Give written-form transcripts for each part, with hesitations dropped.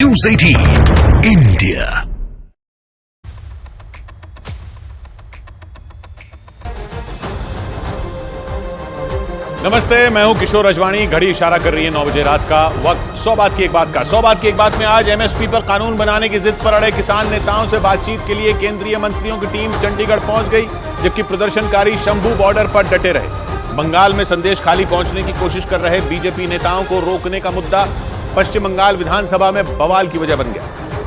News 18 India। नमस्ते, मैं हूं किशोर अजवाणी। घड़ी इशारा कर रही है 9 बजे रात का वक्त। 100 बात की एक बात का 100 बात की एक बात में आज एमएसपी पर कानून बनाने की जिद पर अड़े किसान नेताओं से बातचीत के लिए केंद्रीय मंत्रियों की टीम चंडीगढ़ पहुंच गई, जबकि प्रदर्शनकारी शंभू बॉर्डर पर डटे रहे। बंगाल में संदेश खाली पहुंचने की कोशिश कर रहे बीजेपी नेताओं को रोकने का मुद्दा पश्चिम बंगाल विधानसभा में बवाल की वजह बन गया,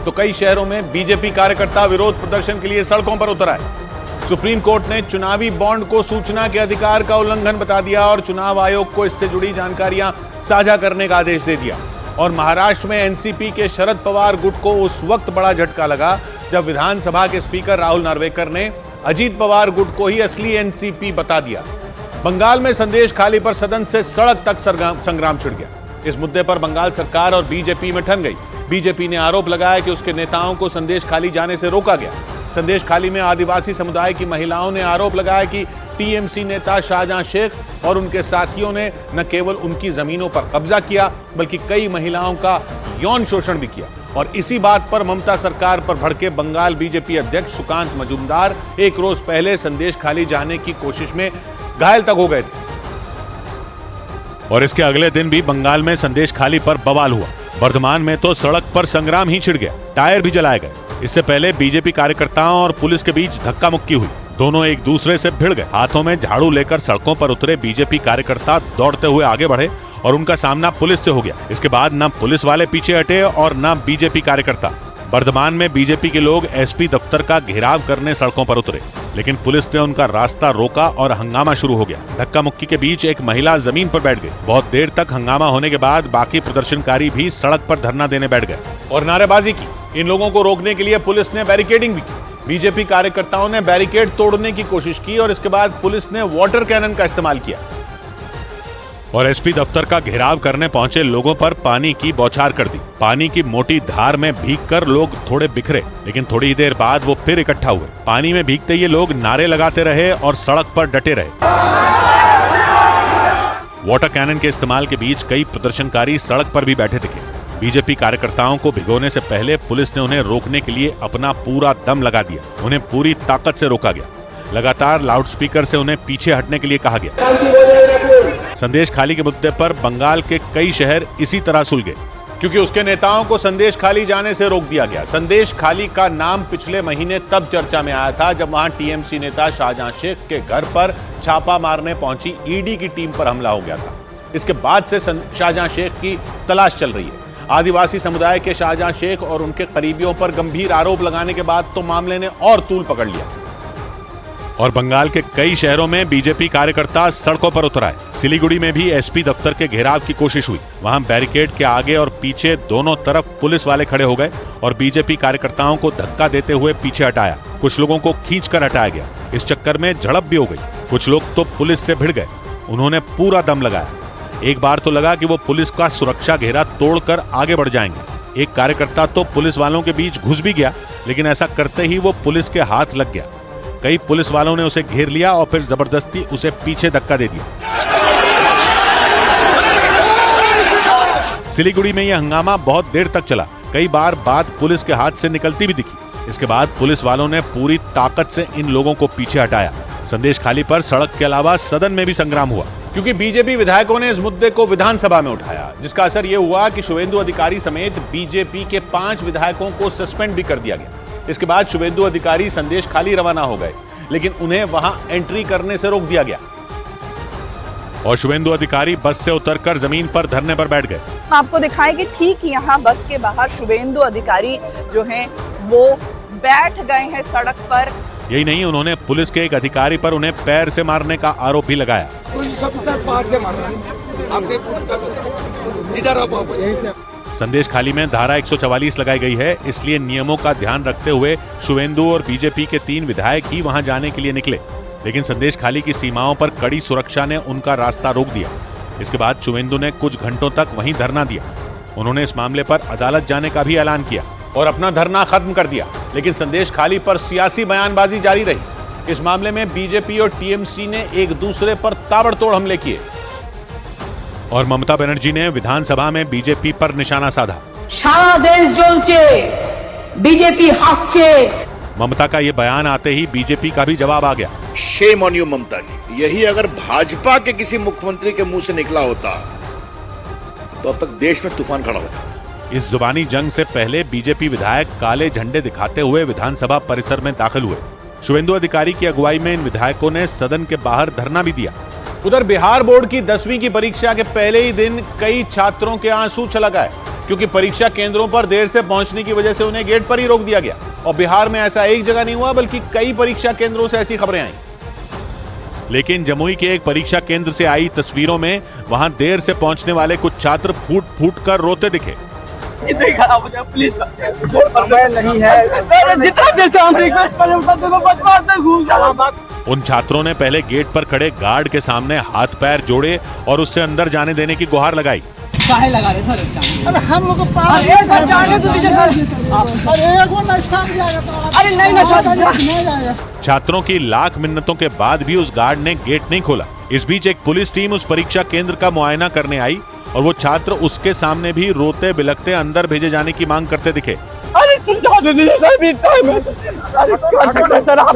तो कई शहरों में बीजेपी कार्यकर्ता विरोध प्रदर्शन के लिए सड़कों पर उतर आए। सुप्रीम कोर्ट ने चुनावी बॉन्ड को सूचना के अधिकार का उल्लंघन बता दिया और चुनाव आयोग को इससे जुड़ी जानकारियां साझा करने का आदेश दे दिया। और महाराष्ट्र में एनसीपी के शरद पवार गुट को उस वक्त बड़ा झटका लगा जब विधानसभा के स्पीकर राहुल नार्वेकर ने अजीत पवार गुट को ही असली एनसीपी बता दिया। बंगाल में संदेश खाली पर सदन से सड़क तक संग्राम छिड़ गया। इस मुद्दे पर बंगाल सरकार और बीजेपी में ठन गई। बीजेपी ने आरोप लगाया कि उसके नेताओं को संदेश खाली जाने से रोका गया। संदेश खाली में आदिवासी समुदाय की महिलाओं ने आरोप लगाया कि टीएमसी नेता शाहजहां शेख और उनके साथियों ने न केवल उनकी जमीनों पर कब्जा किया, बल्कि कई महिलाओं का यौन शोषण भी किया। और इसी बात पर ममता सरकार पर भड़के बंगाल बीजेपी अध्यक्ष सुकांत मजूमदार एक रोज पहले संदेश खाली जाने की कोशिश में घायल तक हो गए थे। और इसके अगले दिन भी बंगाल में संदेश खाली पर बवाल हुआ। वर्धमान में तो सड़क पर संग्राम ही छिड़ गया, टायर भी जलाए गए। इससे पहले बीजेपी कार्यकर्ताओं और पुलिस के बीच धक्का मुक्की हुई। दोनों एक दूसरे से भिड़ गए। हाथों में झाड़ू लेकर सड़कों पर उतरे बीजेपी कार्यकर्ता दौड़ते हुए आगे बढ़े और उनका सामना पुलिस से हो गया। इसके बाद न पुलिस वाले पीछे हटे और न बीजेपी कार्यकर्ता। वर्धमान में बीजेपी के लोग एसपी दफ्तर का घेराव करने सड़कों पर उतरे, लेकिन पुलिस ने उनका रास्ता रोका और हंगामा शुरू हो गया। धक्का मुक्की के बीच एक महिला जमीन पर बैठ गई। बहुत देर तक हंगामा होने के बाद बाकी प्रदर्शनकारी भी सड़क पर धरना देने बैठ गए और नारेबाजी की। इन लोगों को रोकने के लिए पुलिस ने बैरिकेडिंग भी की। बीजेपी कार्यकर्ताओं ने बैरिकेड तोड़ने की कोशिश की और इसके बाद पुलिस ने वाटर कैनन का इस्तेमाल किया और एसपी दफ्तर का घेराव करने पहुंचे लोगों पर पानी की बौछार कर दी। पानी की मोटी धार में भीगकर लोग थोड़े बिखरे, लेकिन थोड़ी ही देर बाद वो फिर इकट्ठा हुए। पानी में भीगते ये लोग नारे लगाते रहे और सड़क पर डटे रहे। वाटर कैनन के इस्तेमाल के बीच कई प्रदर्शनकारी सड़क पर भी बैठे दिखे। बीजेपी कार्यकर्ताओं को भिगोने से पहले पुलिस ने उन्हें रोकने के लिए अपना पूरा दम लगा दिया। उन्हें पूरी ताकत से रोका गया। लगातार लाउडस्पीकर से उन्हें पीछे हटने के लिए कहा गया। संदेश खाली के मुद्दे पर बंगाल के कई शहर इसी तरह सुलगे, क्योंकि उसके नेताओं को संदेश खाली जाने से रोक दिया गया। संदेश खाली का नाम पिछले महीने तब चर्चा में आया था जब वहां टीएमसी नेता शाहजहां शेख के घर पर छापा मारने पहुंची ईडी की टीम पर हमला हो गया था। इसके बाद से शाहजहां शेख की तलाश चल रही है। आदिवासी समुदाय के शाहजहां शेख और उनके करीबियों पर गंभीर आरोप लगाने के बाद तो मामले ने और तूल पकड़ लिया और बंगाल के कई शहरों में बीजेपी कार्यकर्ता सड़कों पर उतर आए। सिलीगुड़ी में भी एसपी दफ्तर के घेराव की कोशिश हुई। वहां बैरिकेड के आगे और पीछे दोनों तरफ पुलिस वाले खड़े हो गए और बीजेपी कार्यकर्ताओं को धक्का देते हुए पीछे हटाया। कुछ लोगों को खींचकर हटाया गया। इस चक्कर में झड़प भी हो गई। कुछ लोग तो पुलिस से भिड़ गए। उन्होंने पूरा दम लगाया। एक बार तो लगा कि वो पुलिस का सुरक्षा घेरा तोड़कर आगे बढ़ जाएंगे। एक कार्यकर्ता तो पुलिस वालों के बीच घुस भी गया, लेकिन ऐसा करते ही वो पुलिस के हाथ लग गया। कई पुलिस वालों ने उसे घेर लिया और फिर जबरदस्ती उसे पीछे धक्का दे दिया। सिलीगुड़ी में यह हंगामा बहुत देर तक चला। कई बार बात पुलिस के हाथ से निकलती भी दिखी। इसके बाद पुलिस वालों ने पूरी ताकत से इन लोगों को पीछे हटाया। संदेश खाली पर सड़क के अलावा सदन में भी संग्राम हुआ, क्योंकि बीजेपी विधायकों ने इस मुद्दे को विधानसभा में उठाया, जिसका असर यह हुआ कि शुवेंदु अधिकारी समेत बीजेपी के 5 विधायकों को सस्पेंड भी कर दिया गया। इसके बाद शुवेंदु अधिकारी संदेश खाली रवाना हो गए, लेकिन उन्हें वहां एंट्री करने से रोक दिया गया और शुवेंदु अधिकारी बस से उतरकर जमीन पर धरने पर बैठ गए। आपको दिखाएं कि ठीक यहाँ बस के बाहर शुवेंदु अधिकारी जो हैं वो बैठ गए हैं सड़क पर। यही नहीं, उन्होंने पुलिस के एक अधिकारी पर उन्हें पैर से मारने का आरोप भी लगाया। संदेश खाली में धारा 144 लगाई गई है, इसलिए नियमों का ध्यान रखते हुए शुवेंदु और बीजेपी के 3 विधायक ही वहां जाने के लिए निकले, लेकिन संदेश खाली की सीमाओं पर कड़ी सुरक्षा ने उनका रास्ता रोक दिया। इसके बाद शुवेंदु ने कुछ घंटों तक वहीं धरना दिया। उन्होंने इस मामले पर अदालत जाने का भी ऐलान किया और अपना धरना खत्म कर दिया, लेकिन संदेश खाली पर सियासी बयानबाजी जारी रही। इस मामले में बीजेपी और टीएमसी ने एक दूसरे पर ताबड़तोड़ हमले किए और ममता बनर्जी ने विधानसभा में बीजेपी पर निशाना साधा। সারা দেশ জ্বলছে, বিজেপি হাসছে। ममता का ये बयान आते ही बीजेपी का भी जवाब आ गया। शेम ऑन यू ममता जी, यही अगर भाजपा के किसी मुख्यमंत्री के मुंह से निकला होता तो अब तक देश में तूफान खड़ा होता। इस जुबानी जंग से पहले बीजेपी विधायक काले झंडे दिखाते हुए विधानसभा परिसर में दाखिल हुए। शुभेंदु अधिकारी की अगुवाई में इन विधायकों ने सदन के बाहर धरना भी दिया। उधर बिहार बोर्ड की 10वीं की परीक्षा के पहले ही दिन कई छात्रों के आंसू छलक आए, क्योंकि परीक्षा केंद्रों पर देर से पहुंचने की वजह से उन्हें गेट पर ही रोक दिया गया। और बिहार में ऐसा एक जगह नहीं हुआ, बल्कि कई परीक्षा केंद्रों से ऐसी खबरें आई। लेकिन जमुई के एक परीक्षा केंद्र से आई तस्वीरों में वहां देर से पहुंचने वाले कुछ छात्र फूट फूट कर रोते दिखे। खराब हो जाए प्लीज, समय नहीं है, जितना देर से हम रिक्वेस्ट कर रहे हैं। उन छात्रों ने पहले गेट पर खड़े गार्ड के सामने हाथ पैर जोड़े और उससे अंदर जाने देने की गुहार लगाई। काहे लगा रहे सर? अरे हम लोग को पास जाने दो दीजिए सर। अरे एक और सामने जाएगा तो अरे नहीं ना सर, नहीं जाएगा। छात्रों की लाख मिन्नतों के बाद भी उस गार्ड ने गेट नहीं खोला। इस बीच एक पुलिस टीम उस परीक्षा केंद्र का मुआयना करने आई और वो छात्र उसके सामने भी रोते बिलखते अंदर भेजे जाने की मांग करते दिखे। अरे सर जाने दीजिए सर, भी टाइम है सर, आप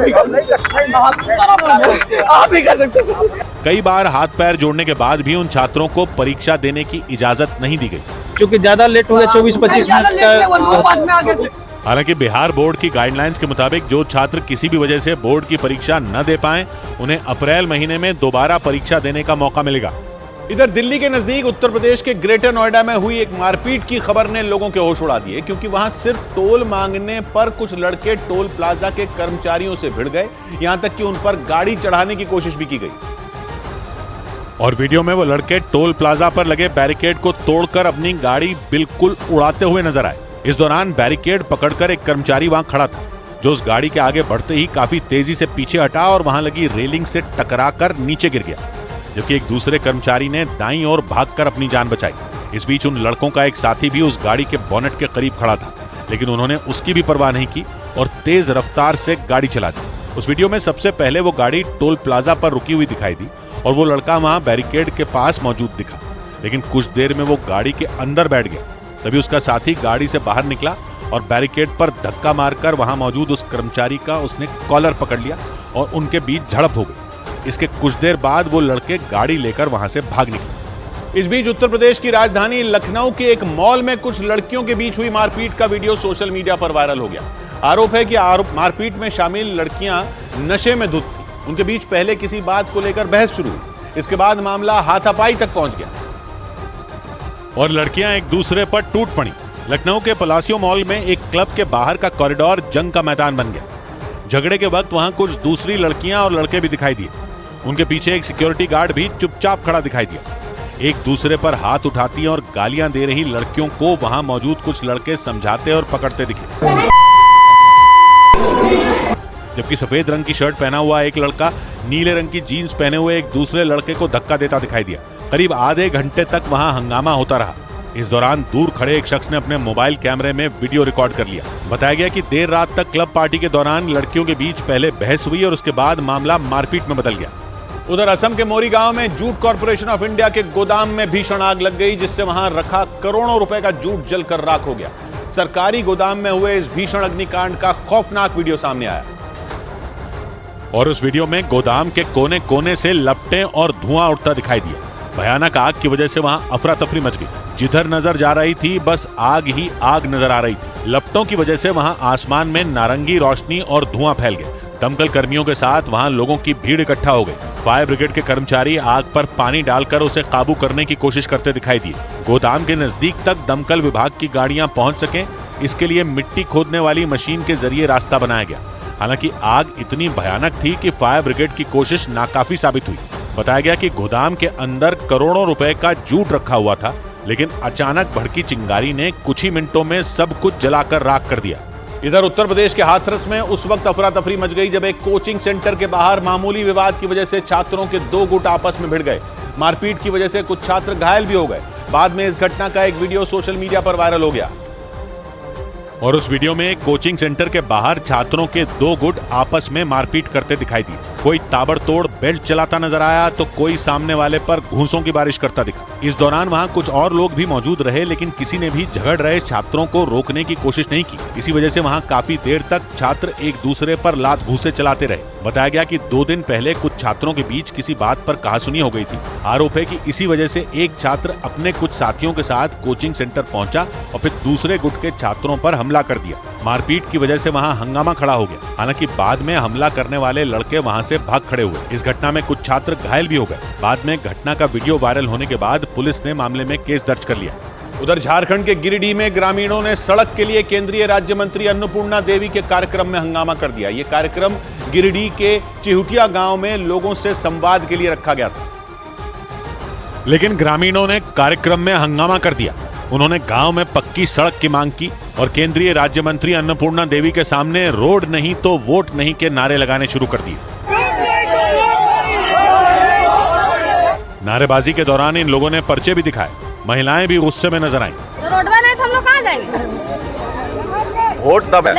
ही कर सकते हैं। कई बार हाथ पैर जोड़ने के बाद भी उन छात्रों को परीक्षा देने की इजाजत नहीं दी गई, क्योंकि ज्यादा लेट हो गया, 24-25 मिनट। हालांकि बिहार बोर्ड की गाइडलाइंस के मुताबिक जो छात्र किसी भी वजह से बोर्ड की परीक्षा न दे पाएं, उन्हें अप्रैल महीने में दोबारा परीक्षा देने का मौका मिलेगा। इधर दिल्ली के नजदीक उत्तर प्रदेश के ग्रेटर नोएडा में हुई एक मारपीट की खबर ने लोगों के होश उड़ा दिए, क्योंकि वहां सिर्फ टोल मांगने पर कुछ लड़के टोल प्लाजा के कर्मचारियों से भिड़ गए, यहां तक कि उन पर गाड़ी चढ़ाने की कोशिश भी की गई। और वीडियो में वो लड़के टोल प्लाजा पर लगे बैरिकेड को तोड़कर अपनी गाड़ी बिल्कुल उड़ाते हुए नजर आए। इस दौरान बैरिकेड पकड़कर एक कर्मचारी वहां खड़ा था, जो उस गाड़ी के आगे बढ़ते ही काफी तेजी से पीछे हटा और वहां लगी रेलिंग से टकराकर नीचे गिर गया, जबकि एक दूसरे कर्मचारी ने दाईं ओर भागकर अपनी जान बचाई। इस बीच उन लड़कों का एक साथी भी उस गाड़ी के बोनेट के करीब खड़ा था, लेकिन उन्होंने उसकी भी परवाह नहीं की और तेज रफ्तार से गाड़ी चला दी। उस वीडियो में सबसे पहले वो गाड़ी टोल प्लाजा पर रुकी हुई दिखाई दी और वो लड़का वहां बैरिकेड के पास मौजूद दिखा, लेकिन कुछ देर में वो गाड़ी के अंदर बैठ गया। तभी उसका साथी गाड़ी से बाहर निकला और बैरिकेड पर धक्का मारकर वहां मौजूद उस कर्मचारी का उसने कॉलर पकड़ लिया और उनके बीच झड़प हो गई। इसके कुछ देर बाद वो लड़के गाड़ी लेकर वहां से भाग निकले। इस बीच उत्तर प्रदेश की राजधानी लखनऊ के एक मॉल में कुछ लड़कियों के बीच हुई मारपीट का वीडियो सोशल मीडिया पर वायरल हो गया। आरोप है कि मारपीट में शामिल लड़कियां नशे में धुत थी। उनके बीच पहले किसी बात को लेकर बहस शुरू हुई, इसके बाद मामला हाथापाई तक पहुंच गया और लड़कियां एक दूसरे पर टूट पड़ी। लखनऊ के पलासियो मॉल में एक क्लब के बाहर का कॉरिडोर जंग का मैदान बन गया। झगड़े के वक्त वहां कुछ दूसरी लड़कियां और लड़के भी दिखाई दिए। उनके पीछे एक सिक्योरिटी गार्ड भी चुपचाप खड़ा दिखाई दिया। एक दूसरे पर हाथ उठाती और गालियां दे रही लड़कियों को वहां मौजूद कुछ लड़के समझाते और पकड़ते दिखे, जबकि सफेद रंग की शर्ट पहना हुआ एक लड़का नीले रंग की जीन्स पहने हुए एक दूसरे लड़के को धक्का देता दिखाई दिया। करीब आधे घंटे तक वहां हंगामा होता रहा। इस दौरान दूर खड़े एक शख्स ने अपने मोबाइल कैमरे में वीडियो रिकॉर्ड कर लिया। बताया गया कि देर रात तक क्लब पार्टी के दौरान लड़कियों के बीच पहले बहस हुई और उसके बाद मामला मारपीट में बदल गया। उधर असम के मोरी गांव में जूट कॉर्पोरेशन ऑफ इंडिया के गोदाम में भीषण आग लग गई, जिससे वहां रखा करोड़ों रुपए का जूट जलकर राख हो गया। सरकारी गोदाम में हुए इस भीषण अग्निकांड का खौफनाक वीडियो सामने आया और उस वीडियो में गोदाम के कोने कोने से लपटें और धुआं उठता दिखाई दिया। भयानक आग की वजह से वहां अफरा तफरी मच गई। जिधर नजर जा रही थी बस आग ही आग नजर आ रही थी। लपटों की वजह से वहां आसमान में नारंगी रोशनी और धुआं फैल गया। दमकल कर्मियों के साथ वहां लोगों की भीड़ इकट्ठा हो गई। फायर ब्रिगेड के कर्मचारी आग पर पानी डालकर उसे काबू करने की कोशिश करते दिखाई दिए। गोदाम के नजदीक तक दमकल विभाग की गाड़ियां पहुंच सकें, इसके लिए मिट्टी खोदने वाली मशीन के जरिए रास्ता बनाया गया। हालांकि आग इतनी भयानक थी कि फायर ब्रिगेड की कोशिश नाकाफी साबित हुई। बताया गया कि गोदाम के अंदर करोड़ों रुपए का जूट रखा हुआ था, लेकिन अचानक भड़की चिंगारी ने कुछ ही मिनटों में सब कुछ जलाकर राख कर दिया। इधर उत्तर प्रदेश के हाथरस में उस वक्त अफरा तफरी मच गई जब एक कोचिंग सेंटर के बाहर मामूली विवाद की वजह से छात्रों के दो गुट आपस में भिड़ गए। मारपीट की वजह से कुछ छात्र घायल भी हो गए। बाद में इस घटना का एक वीडियो सोशल मीडिया पर वायरल हो गया। और उस वीडियो में कोचिंग सेंटर के बाहर छात्रों के 2 गुट आपस में मारपीट करते दिखाई दिए। कोई ताबड़तोड़ बेल्ट चलाता नजर आया तो कोई सामने वाले पर घूंसों की बारिश करता दिखा। इस दौरान वहां कुछ और लोग भी मौजूद रहे, लेकिन किसी ने भी झगड़ रहे छात्रों को रोकने की कोशिश नहीं की। इसी वजह से वहां काफी देर तक छात्र एक दूसरे पर लात घूंसे चलाते रहे। बताया गया कि 2 दिन पहले कुछ छात्रों के बीच किसी बात पर कहासुनी हो गई थी। आरोप है कि इसी वजह से एक छात्र अपने कुछ साथियों के साथ कोचिंग सेंटर पहुंचा और फिर दूसरे गुट के छात्रों पर हमला कर दिया। मारपीट की वजह से वहां हंगामा खड़ा हो गया। हालांकि बाद में हमला करने वाले लड़के वहां से भाग खड़े हुए। इस घटना में कुछ छात्र घायल भी हो गए। बाद में घटना का वीडियो वायरल होने के बाद पुलिस ने मामले में केस दर्ज कर लिया। उधर झारखंड के गिरिडीह में ग्रामीणों ने सड़क के लिए केंद्रीय राज्य मंत्री अन्नपूर्णा देवी के कार्यक्रम में हंगामा कर दिया। ये कार्यक्रम गिरिडीह के चिहुटिया गांव में लोगों से संवाद के लिए रखा गया था, लेकिन ग्रामीणों ने कार्यक्रम में हंगामा कर दिया। उन्होंने गांव में पक्की सड़क की मांग की और केंद्रीय राज्य मंत्री अन्नपूर्णा देवी के सामने रोड नहीं तो वोट नहीं के नारे लगाने शुरू कर दिए। नारेबाजी के दौरान इन लोगों ने पर्चे भी दिखाए। महिलाएं भी गुस्से में नजर आईं। रोडवा नहीं तो हम लोग कहाँ जाएंगे? वोट तब है।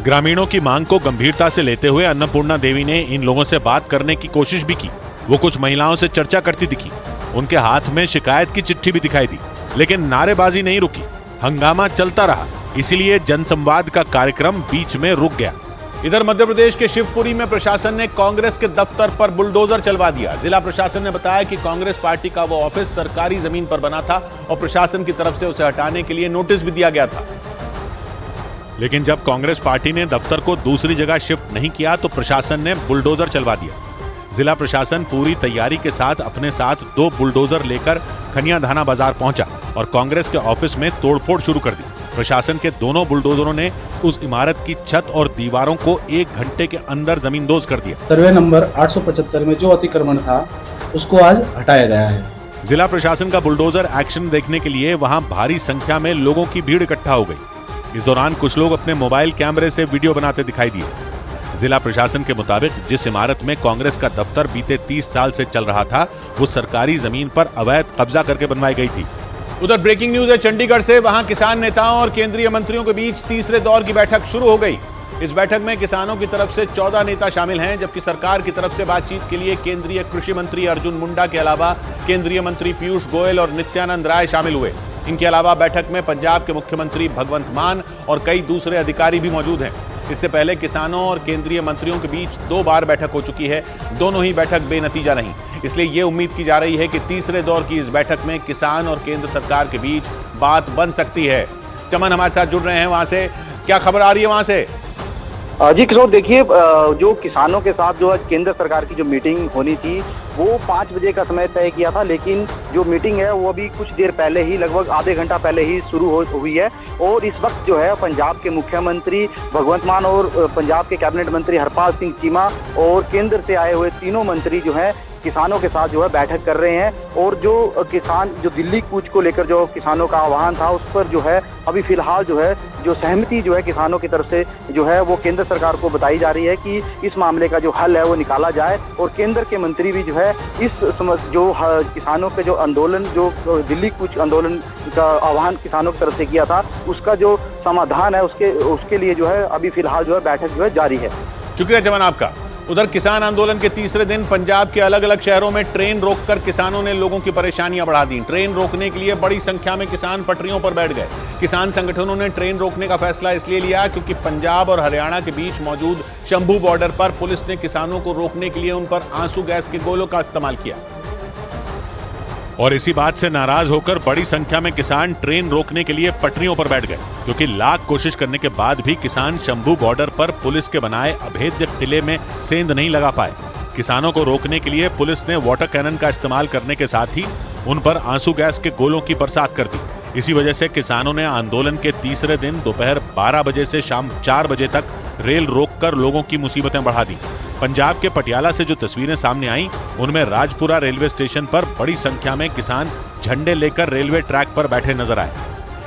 ग्रामीणों की मांग को गंभीरता से लेते हुए अन्नपूर्णा देवी ने इन लोगों से बात करने की कोशिश भी की। वो कुछ महिलाओं से चर्चा करती दिखी। उनके हाथ में शिकायत की चिट्ठी भी दिखाई दी, लेकिन नारेबाजी नहीं रुकी। हंगामा चलता रहा, इसीलिए जनसंवाद का कार्यक्रम बीच में रुक गया। इधर मध्य प्रदेश के शिवपुरी में प्रशासन ने कांग्रेस के दफ्तर पर बुलडोजर चलवा दिया। जिला प्रशासन ने बताया कि कांग्रेस पार्टी का वो ऑफिस सरकारी जमीन पर बना था और प्रशासन की तरफ से उसे हटाने के लिए नोटिस भी दिया गया था। लेकिन जब कांग्रेस पार्टी ने दफ्तर को दूसरी जगह शिफ्ट नहीं किया तो प्रशासन ने बुलडोजर चलवा दिया। जिला प्रशासन पूरी तैयारी के साथ अपने साथ 2 बुलडोजर लेकर खनियाधाना बाजार पहुंचा और कांग्रेस के ऑफिस में तोड़फोड़ शुरू कर दी। प्रशासन के दोनों बुलडोजरों ने उस इमारत की छत और दीवारों को 1 घंटे के अंदर जमींदोज कर दिया। सर्वे नंबर 875 में जो अतिक्रमण था उसको आज हटाया गया है। जिला प्रशासन का बुलडोजर एक्शन देखने के लिए वहां भारी संख्या में लोगों की भीड़ इकट्ठा हो गई। इस दौरान कुछ लोग अपने मोबाइल कैमरे से वीडियो बनाते दिखाई दिए। जिला प्रशासन के मुताबिक जिस इमारत में कांग्रेस का दफ्तर बीते 30 साल से चल रहा था, वो सरकारी जमीन पर अवैध कब्जा करके बनवाई गई थी। उधर ब्रेकिंग न्यूज है चंडीगढ़ से। वहां किसान नेताओं और केंद्रीय मंत्रियों के बीच तीसरे दौर की बैठक शुरू हो गई। इस बैठक में किसानों की तरफ से 14 नेता शामिल हैं, जबकि सरकार की तरफ से बातचीत के लिए केंद्रीय कृषि मंत्री अर्जुन मुंडा के अलावा केंद्रीय मंत्री पीयूष गोयल और नित्यानंद राय शामिल हुए। इनके अलावा बैठक में पंजाब के मुख्यमंत्री भगवंत मान और कई दूसरे अधिकारी भी मौजूद हैं। इससे पहले किसानों और केंद्रीय मंत्रियों के बीच 2 बार बैठक हो चुकी है। दोनों ही बैठक बेनतीजा रही। इसलिए ये उम्मीद की जा रही है कि तीसरे दौर की इस बैठक में किसान और केंद्र सरकार के बीच बात बन सकती है। चमन हमारे साथ जुड़ रहे हैं वहां से, क्या खबर आ रही है वहां से? जी किशोर, देखिए जो किसानों के साथ जो केंद्र सरकार की जो मीटिंग होनी थी वो 5 बजे का समय तय किया था, लेकिन जो मीटिंग है वो अभी कुछ देर पहले ही, लगभग आधे घंटा पहले ही शुरू हुई है। और इस वक्त जो है पंजाब के मुख्यमंत्री भगवंत मान और पंजाब के कैबिनेट मंत्री हरपाल सिंह चीमा और केंद्र से आए हुए तीनों मंत्री जो है किसानों के साथ जो है बैठक कर रहे हैं। और जो किसान जो दिल्ली कूच को लेकर जो किसानों का आह्वान था उस पर जो है अभी फिलहाल जो है जो सहमति जो है किसानों की तरफ से जो है वो केंद्र सरकार को बताई जा रही है कि इस मामले का जो हल है वो निकाला जाए। और केंद्र के मंत्री भी जो है इस जो किसानों के जो आंदोलन, जो दिल्ली कूच आंदोलन का आह्वान किसानों की तरफ से किया था, उसका जो समाधान है उसके लिए जो है अभी फिलहाल जो है बैठक जो है जारी है। शुक्रिया जवान आपका। उधर किसान आंदोलन के तीसरे दिन पंजाब के अलग अलग शहरों में ट्रेन रोककर किसानों ने लोगों की परेशानियां बढ़ा दी। ट्रेन रोकने के लिए बड़ी संख्या में किसान पटरियों पर बैठ गए। किसान संगठनों ने ट्रेन रोकने का फैसला इसलिए लिया क्योंकि पंजाब और हरियाणा के बीच मौजूद शंभू बॉर्डर पर पुलिस ने किसानों को रोकने के लिए उन पर आंसू गैस के गोलों का इस्तेमाल किया। और इसी बात से नाराज होकर बड़ी संख्या में किसान ट्रेन रोकने के लिए पटरियों पर बैठ गए, क्योंकि लाख कोशिश करने के बाद भी किसान शंभू बॉर्डर पर पुलिस के बनाए अभेद्य किले में सेंध नहीं लगा पाए। किसानों को रोकने के लिए पुलिस ने वाटर कैनन का इस्तेमाल करने के साथ ही उन पर आंसू गैस के गोलों की बरसात कर दी। इसी वजह से किसानों ने आंदोलन के तीसरे दिन दोपहर 12 बजे से शाम 4 बजे तक रेल रोककर लोगों की मुसीबतें बढ़ा दी। पंजाब के पटियाला से जो तस्वीरें सामने आई उनमें राजपुरा रेलवे स्टेशन पर बड़ी संख्या में किसान झंडे लेकर रेलवे ट्रैक पर बैठे नजर आए।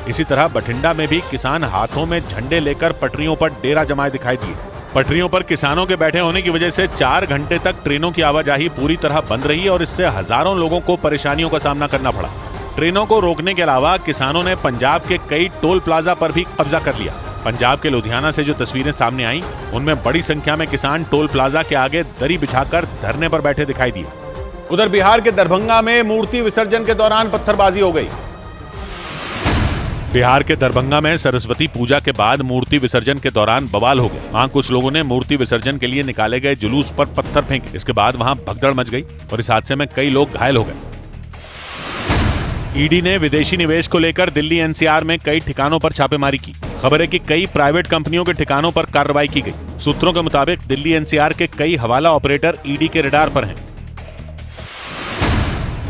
इसी तरह बठिंडा में भी किसान हाथों में झंडे लेकर पटरियों पर डेरा जमाए दिखाई दिए। पटरियों पर किसानों के बैठे होने की वजह से 4 घंटे तक ट्रेनों की आवाजाही पूरी तरह बंद रही और इससे हजारों लोगों को परेशानियों का सामना करना पड़ा। ट्रेनों को रोकने के अलावा किसानों ने पंजाब के कई टोल प्लाजा पर भी कब्जा कर लिया। पंजाब के लुधियाना से जो तस्वीरें सामने आई, उनमें बड़ी संख्या में किसान टोल प्लाजा के आगे दरी बिछाकर धरने पर बैठे दिखाई दिए। उधर बिहार के दरभंगा में मूर्ति विसर्जन के दौरान पत्थरबाजी हो गई। बिहार के दरभंगा में सरस्वती पूजा के बाद मूर्ति विसर्जन के दौरान बवाल हो गया। वहां कुछ लोगों ने मूर्ति विसर्जन के लिए निकाले गए जुलूस पर पत्थर फेंके। इसके बाद वहां भगदड़ मच गई और इस हादसे में कई लोग घायल हो गए। ईडी ने विदेशी निवेश को लेकर दिल्ली एनसीआर में कई ठिकानों पर छापेमारी की। खबर है कि कई प्राइवेट कंपनियों के ठिकानों पर कार्रवाई की गई। सूत्रों के मुताबिक दिल्ली एनसीआर के कई हवाला ऑपरेटर ईडी के रडार पर हैं।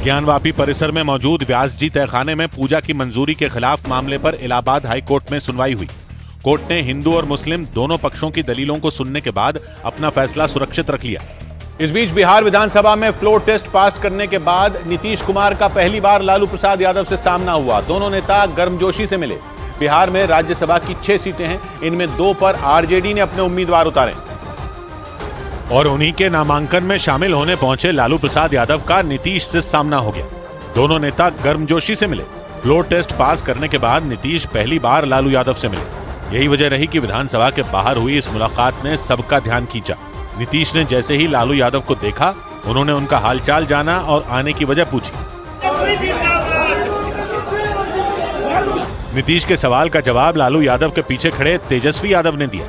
ज्ञानवापी परिसर में मौजूद व्यास जी तहखाने में पूजा की मंजूरी के खिलाफ मामले पर इलाहाबाद हाई कोर्ट में सुनवाई हुई। कोर्ट ने हिंदू और मुस्लिम दोनों पक्षों की दलीलों को सुनने के बाद अपना फैसला सुरक्षित रख लिया। इस बीच बिहार विधानसभा में फ्लोर टेस्ट पास करने के बाद नीतीश कुमार का पहली बार लालू प्रसाद यादव से सामना हुआ। दोनों नेता गर्मजोशी से मिले। बिहार में राज्यसभा की 6 सीटें हैं, इनमें 2 पर आरजेडी ने अपने उम्मीदवार उतारे और उन्हीं के नामांकन में शामिल होने पहुंचे लालू प्रसाद यादव का नीतीश से सामना हो गया। दोनों नेता गर्मजोशी से मिले। फ्लोर टेस्ट पास करने के बाद नीतीश पहली बार लालू यादव से मिले। यही वजह रही कि विधानसभा के बाहर हुई इस मुलाकात ने सबका ध्यान खींचा। नीतीश ने जैसे ही लालू यादव को देखा, उन्होंने उनका हालचाल जाना और आने की वजह पूछी। नीतीश के सवाल का जवाब लालू यादव के पीछे खड़े तेजस्वी यादव ने दिया।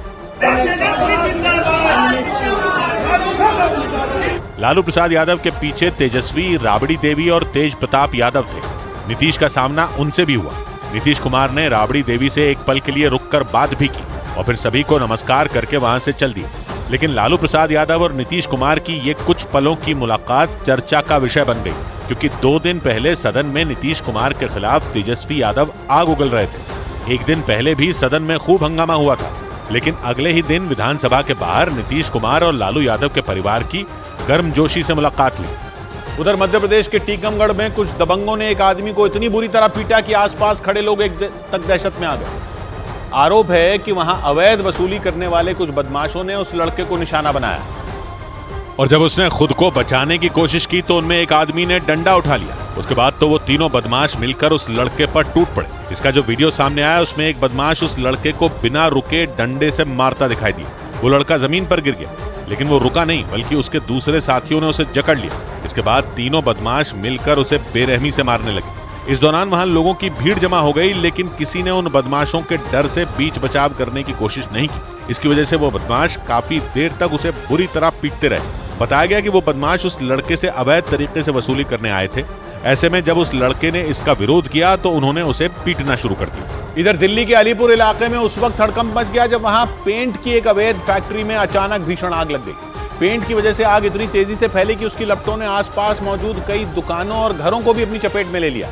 लालू प्रसाद यादव के पीछे तेजस्वी, राबड़ी देवी और तेज प्रताप यादव थे। नीतीश का सामना उनसे भी हुआ। नीतीश कुमार ने राबड़ी देवी से एक पल के लिए रुककर बात भी की और फिर सभी को नमस्कार करके वहां से चल दिए। लेकिन लालू प्रसाद यादव और नीतीश कुमार की ये कुछ पलों की मुलाकात चर्चा का विषय बन गई, क्योंकि 2 दिन पहले सदन में नीतीश कुमार के खिलाफ तेजस्वी यादव आग उगल रहे थे। एक दिन पहले भी सदन में खूब हंगामा हुआ था, लेकिन अगले ही दिन विधानसभा के बाहर नीतीश कुमार और लालू यादव के परिवार की गर्मजोशी से मुलाकात हुई। उधर मध्य प्रदेश के टीकमगढ़ में कुछ दबंगों ने एक आदमी को इतनी बुरी तरह पीटा कि आसपास खड़े लोग एक तक दहशत में आ गए। आरोप है कि वहां अवैध वसूली करने वाले कुछ बदमाशों ने उस लड़के को निशाना बनाया और जब उसने खुद को बचाने की कोशिश की तो उनमें एक आदमी ने डंडा उठा लिया। उसके बाद तो वो तीनों बदमाश मिलकर उस लड़के पर टूट पड़े। इसका जो वीडियो सामने आया, उसमें एक बदमाश उस लड़के को बिना रुके डंडे से मारता दिखाई दिया। वो लड़का जमीन पर गिर गया, लेकिन वो रुका नहीं, बल्कि उसके दूसरे साथियों ने उसे जकड़ लिया। इसके बाद तीनों बदमाश मिलकर उसे बेरहमी से मारने लगे। इस दौरान वहां लोगों की भीड़ जमा हो गई, लेकिन किसी ने उन बदमाशों के डर से बीच बचाव करने की कोशिश नहीं की। इसकी वजह से वो बदमाश काफी देर तक उसे बुरी तरह पीटते रहे। बताया गया कि वो बदमाश उस लड़के से अवैध तरीके से वसूली करने आए थे। ऐसे में जब उस लड़के ने इसका विरोध किया तो उन्होंने उसे पीटना शुरू कर दिया। इधर दिल्ली के अलीपुर इलाके में उस वक्त हड़कंप मच गया जब वहां पेंट की एक अवैध फैक्ट्री में अचानक भीषण आग लग गई। पेंट की वजह से आग इतनी तेजी से फैली कि उसकी लपटों ने आसपास मौजूद कई दुकानों और घरों को भी अपनी चपेट में ले लिया।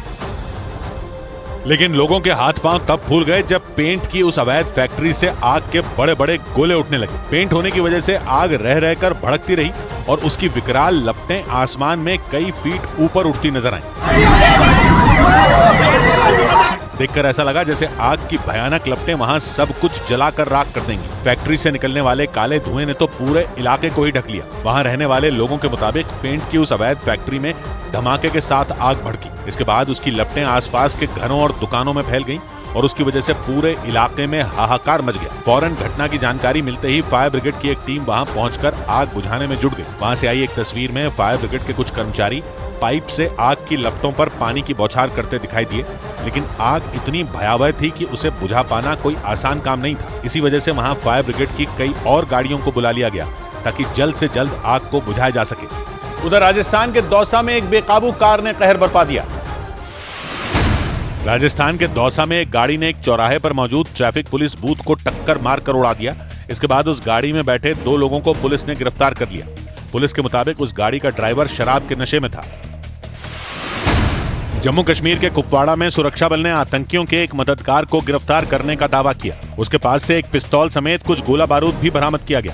लेकिन लोगों के हाथ पांव तब फूल गए जब पेंट की उस अवैध फैक्ट्री से आग के बड़े बड़े गोले उठने लगे। पेंट होने की वजह से आग रह रहकर भड़कती रही और उसकी विकराल लपटें आसमान में कई फीट ऊपर उठती नजर आईं। देखकर ऐसा लगा जैसे आग की भयानक लपटें वहां सब कुछ जलाकर राख कर देंगी। फैक्ट्री से निकलने वाले काले धुएं ने तो पूरे इलाके को ही ढक लिया। वहां रहने वाले लोगों के मुताबिक पेंट की उस अवैध फैक्ट्री में धमाके के साथ आग भड़की। इसके बाद उसकी लपटें आसपास के घरों और दुकानों में फैल गईं और उसकी वजह से पूरे इलाके में हाहाकार मच गया। फौरन घटना की जानकारी मिलते ही फायर ब्रिगेड की एक टीम वहां पहुंचकर आग बुझाने में जुट गई। वहां से आई एक तस्वीर में फायर ब्रिगेड के कुछ कर्मचारी पाइप से आग की लपटों पर पानी की बौछार करते दिखाई दिए, लेकिन आग इतनी भयावह थी कि उसे बुझा पाना कोई आसान काम नहीं था। इसी वजह से वहां फायर ब्रिगेड की कई और गाड़ियों को बुला लिया गया ताकि जल्द से जल्द आग को बुझाया जा सके। उधर राजस्थान के दौसा में एक बेकाबू कार ने कहर बरपा दिया। राजस्थान के दौसा में एक गाड़ी ने एक चौराहे पर मौजूद ट्रैफिक पुलिस बूथ को टक्कर मारकर उड़ा दिया। इसके बाद उस गाड़ी में बैठे 2 लोगों को पुलिस ने गिरफ्तार कर लिया। पुलिस के मुताबिक उस गाड़ी का ड्राइवर शराब के नशे में था। जम्मू कश्मीर के कुपवाड़ा में सुरक्षा बल ने आतंकियों के एक मददगार को गिरफ्तार करने का दावा किया। उसके पास से एक पिस्तौल समेत कुछ गोला बारूद भी बरामद किया गया।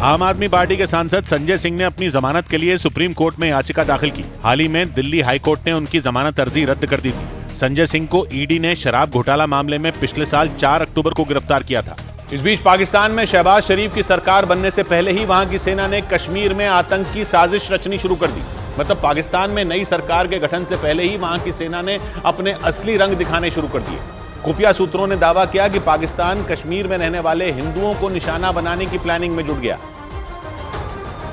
आम आदमी पार्टी के सांसद संजय सिंह ने अपनी जमानत के लिए सुप्रीम कोर्ट में याचिका दाखिल की। हाल ही में दिल्ली हाई कोर्ट ने उनकी जमानत अर्जी रद्द कर दी थी। संजय सिंह को ईडी ने शराब घोटाला मामले में पिछले साल 4 अक्टूबर को गिरफ्तार किया था। इस बीच पाकिस्तान में शहबाज शरीफ की सरकार बनने से पहले ही वहां की सेना ने कश्मीर में आतंक की साजिश रचनी शुरू कर दी। मतलब पाकिस्तान में नई सरकार के गठन से पहले ही वहां की सेना ने अपने असली रंग दिखाने शुरू कर दिए। खुफिया सूत्रों ने दावा किया कि पाकिस्तान कश्मीर में रहने वाले हिंदुओं को निशाना बनाने की प्लानिंग में जुट गया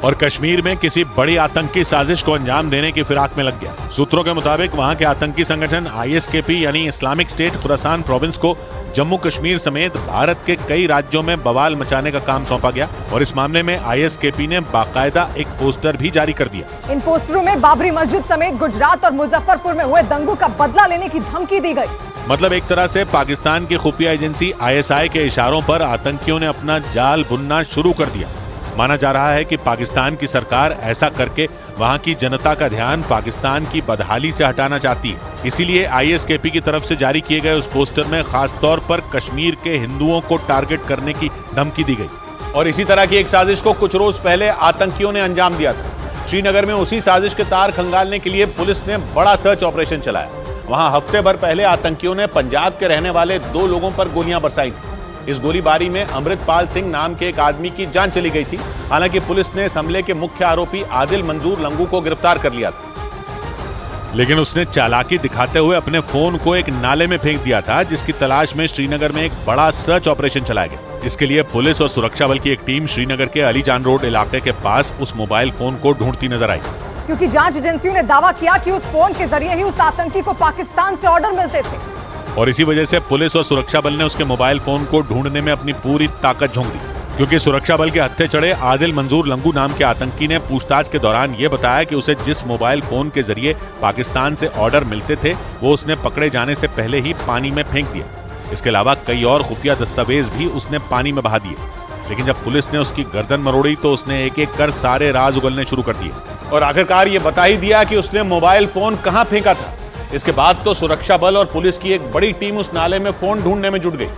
और कश्मीर में किसी बड़ी आतंकी साजिश को अंजाम देने की फिराक में लग गया। सूत्रों के मुताबिक वहां के आतंकी संगठन ISKP यानी इस्लामिक स्टेट खुरासान प्रोविंस को जम्मू कश्मीर समेत भारत के कई राज्यों में बवाल मचाने का काम सौंपा गया और इस मामले में ISKP ने बाकायदा एक पोस्टर भी जारी कर दिया। इन पोस्टरों में बाबरी मस्जिद समेत गुजरात और मुजफ्फरपुर में हुए दंगों का बदला लेने की धमकी दी गई। मतलब एक तरह से पाकिस्तान की खुफिया एजेंसी ISI के इशारों पर आतंकियों ने अपना जाल बुनना शुरू कर दिया। माना जा रहा है कि पाकिस्तान की सरकार ऐसा करके वहां की जनता का ध्यान पाकिस्तान की बदहाली से हटाना चाहती है। इसीलिए ISKP की तरफ से जारी किए गए उस पोस्टर में खास तौर पर कश्मीर के हिंदुओं को टारगेट करने की धमकी दी गई। और इसी तरह की एक साजिश को कुछ रोज पहले आतंकियों ने अंजाम दिया था। श्रीनगर में उसी साजिश के तार खंगालने के लिए पुलिस ने बड़ा सर्च ऑपरेशन चलाया। वहां हफ्ते भर पहले आतंकियों ने पंजाब के रहने वाले 2 लोगों पर गोलियां बरसाई थी। इस गोलीबारी में अमृतपाल सिंह नाम के एक आदमी की जान चली गई थी। हालांकि पुलिस ने इस हमले के मुख्य आरोपी आदिल मंजूर लंगू को गिरफ्तार कर लिया था, लेकिन उसने चालाकी दिखाते हुए अपने फोन को एक नाले में फेंक दिया था, जिसकी तलाश में श्रीनगर में एक बड़ा सर्च ऑपरेशन चलाया गया। इसके लिए पुलिस और सुरक्षा बल की एक टीम श्रीनगर के अलीजान रोड इलाके के पास उस मोबाइल फोन को ढूंढती नजर आई, क्योंकि जांच एजेंसियों ने दावा किया कि उस फोन के जरिए ही उस आतंकी को पाकिस्तान से ऑर्डर मिलते थे और इसी वजह से पुलिस और सुरक्षा बल ने उसके मोबाइल फोन को ढूंढने में अपनी पूरी ताकत झोंक दी। क्योंकि सुरक्षा बल के हत्थे चढ़े आदिल मंजूर लंगू नाम के आतंकी ने पूछताछ के दौरान ये बताया कि उसे जिस मोबाइल फोन के जरिए पाकिस्तान से ऑर्डर मिलते थे वो उसने पकड़े जाने से पहले ही पानी में फेंक दिया। इसके अलावा कई और खुफिया दस्तावेज भी उसने पानी में बहा दिए। लेकिन जब पुलिस ने उसकी गर्दन मरोड़ी तो उसने एक एक कर सारे राज उगलने शुरू कर दिए और आखिरकार ये बता ही दिया कि उसने मोबाइल फोन कहां फेंका था। इसके बाद तो सुरक्षा बल और पुलिस की एक बड़ी टीम उस नाले में फोन ढूंढने में जुट गई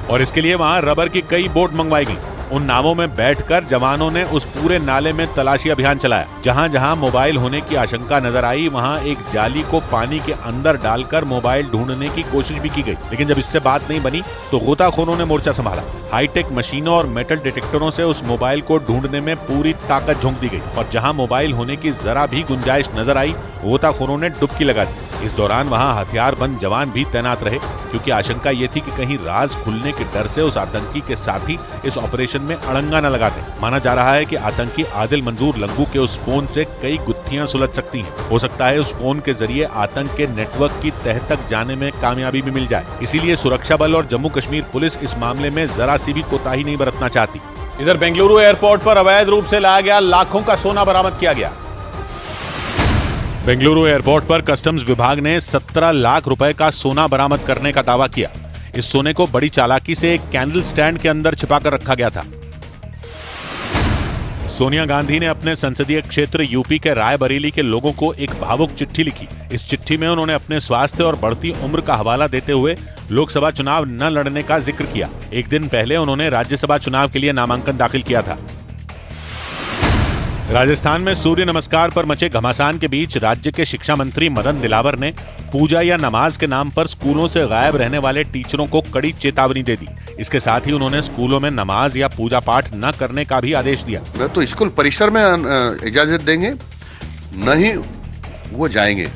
और इसके लिए वहां रबर की कई बोट मंगवाई गई। उन नावों में बैठकर जवानों ने उस पूरे नाले में तलाशी अभियान चलाया। जहां जहां मोबाइल होने की आशंका नजर आई वहां एक जाली को पानी के अंदर डालकर मोबाइल ढूंढने की कोशिश भी की गई। लेकिन जब इससे बात नहीं बनी तो गोताखोरों ने मोर्चा संभाला। हाईटेक मशीनों और मेटल डिटेक्टरों से उस मोबाइल को ढूंढने में पूरी ताकत झोंक दी गई और जहां मोबाइल होने की जरा भी गुंजाइश नजर आई गोताखोरों ने डुबकी लगा दी। इस दौरान वहां हथियारबंद जवान भी तैनात रहे, क्योंकि आशंका ये थी कि कहीं राज खुलने के डर से उस आतंकी के साथी इस ऑपरेशन में अड़ंगा न लगा दें। माना जा रहा है कि आतंकी आदिल मंजूर लंगू के उस फोन से कई गुत्थियां सुलझ सकती हैं। हो सकता है उस फोन के जरिए आतंक के नेटवर्क की तह तक जाने में कामयाबी भी मिल जाए। इसीलिए सुरक्षा बल और जम्मू कश्मीर पुलिस इस मामले में जरा सी भी कोताही नहीं बरतना चाहती। इधर बेंगलुरु एयरपोर्ट पर अवैध रूप से लाया गया लाखों का सोना बरामद किया गया। बेंगलुरु एयरपोर्ट पर कस्टम्स विभाग ने 17 लाख रुपए का सोना बरामद करने का दावा किया। इस सोने को बड़ी चालाकी से एक कैंडल स्टैंड के अंदर छिपाकर रखा गया था। सोनिया गांधी ने अपने संसदीय क्षेत्र यूपी के रायबरेली के लोगों को एक भावुक चिट्ठी लिखी। इस चिट्ठी में उन्होंने अपने स्वास्थ्य और बढ़ती उम्र का हवाला देते हुए लोकसभा चुनाव न लड़ने का जिक्र किया। एक दिन पहले उन्होंने राज्यसभा चुनाव के लिए नामांकन दाखिल किया था। राजस्थान में सूर्य नमस्कार पर मचे घमासान के बीच राज्य के शिक्षा मंत्री मदन दिलावर ने पूजा या नमाज के नाम पर स्कूलों से गायब रहने वाले टीचरों को कड़ी चेतावनी दे दी। इसके साथ ही उन्होंने स्कूलों में नमाज या पूजा पाठ न करने का भी आदेश दिया। न तो स्कूल परिसर में इजाजत देंगे, न ही वो जाएंगे।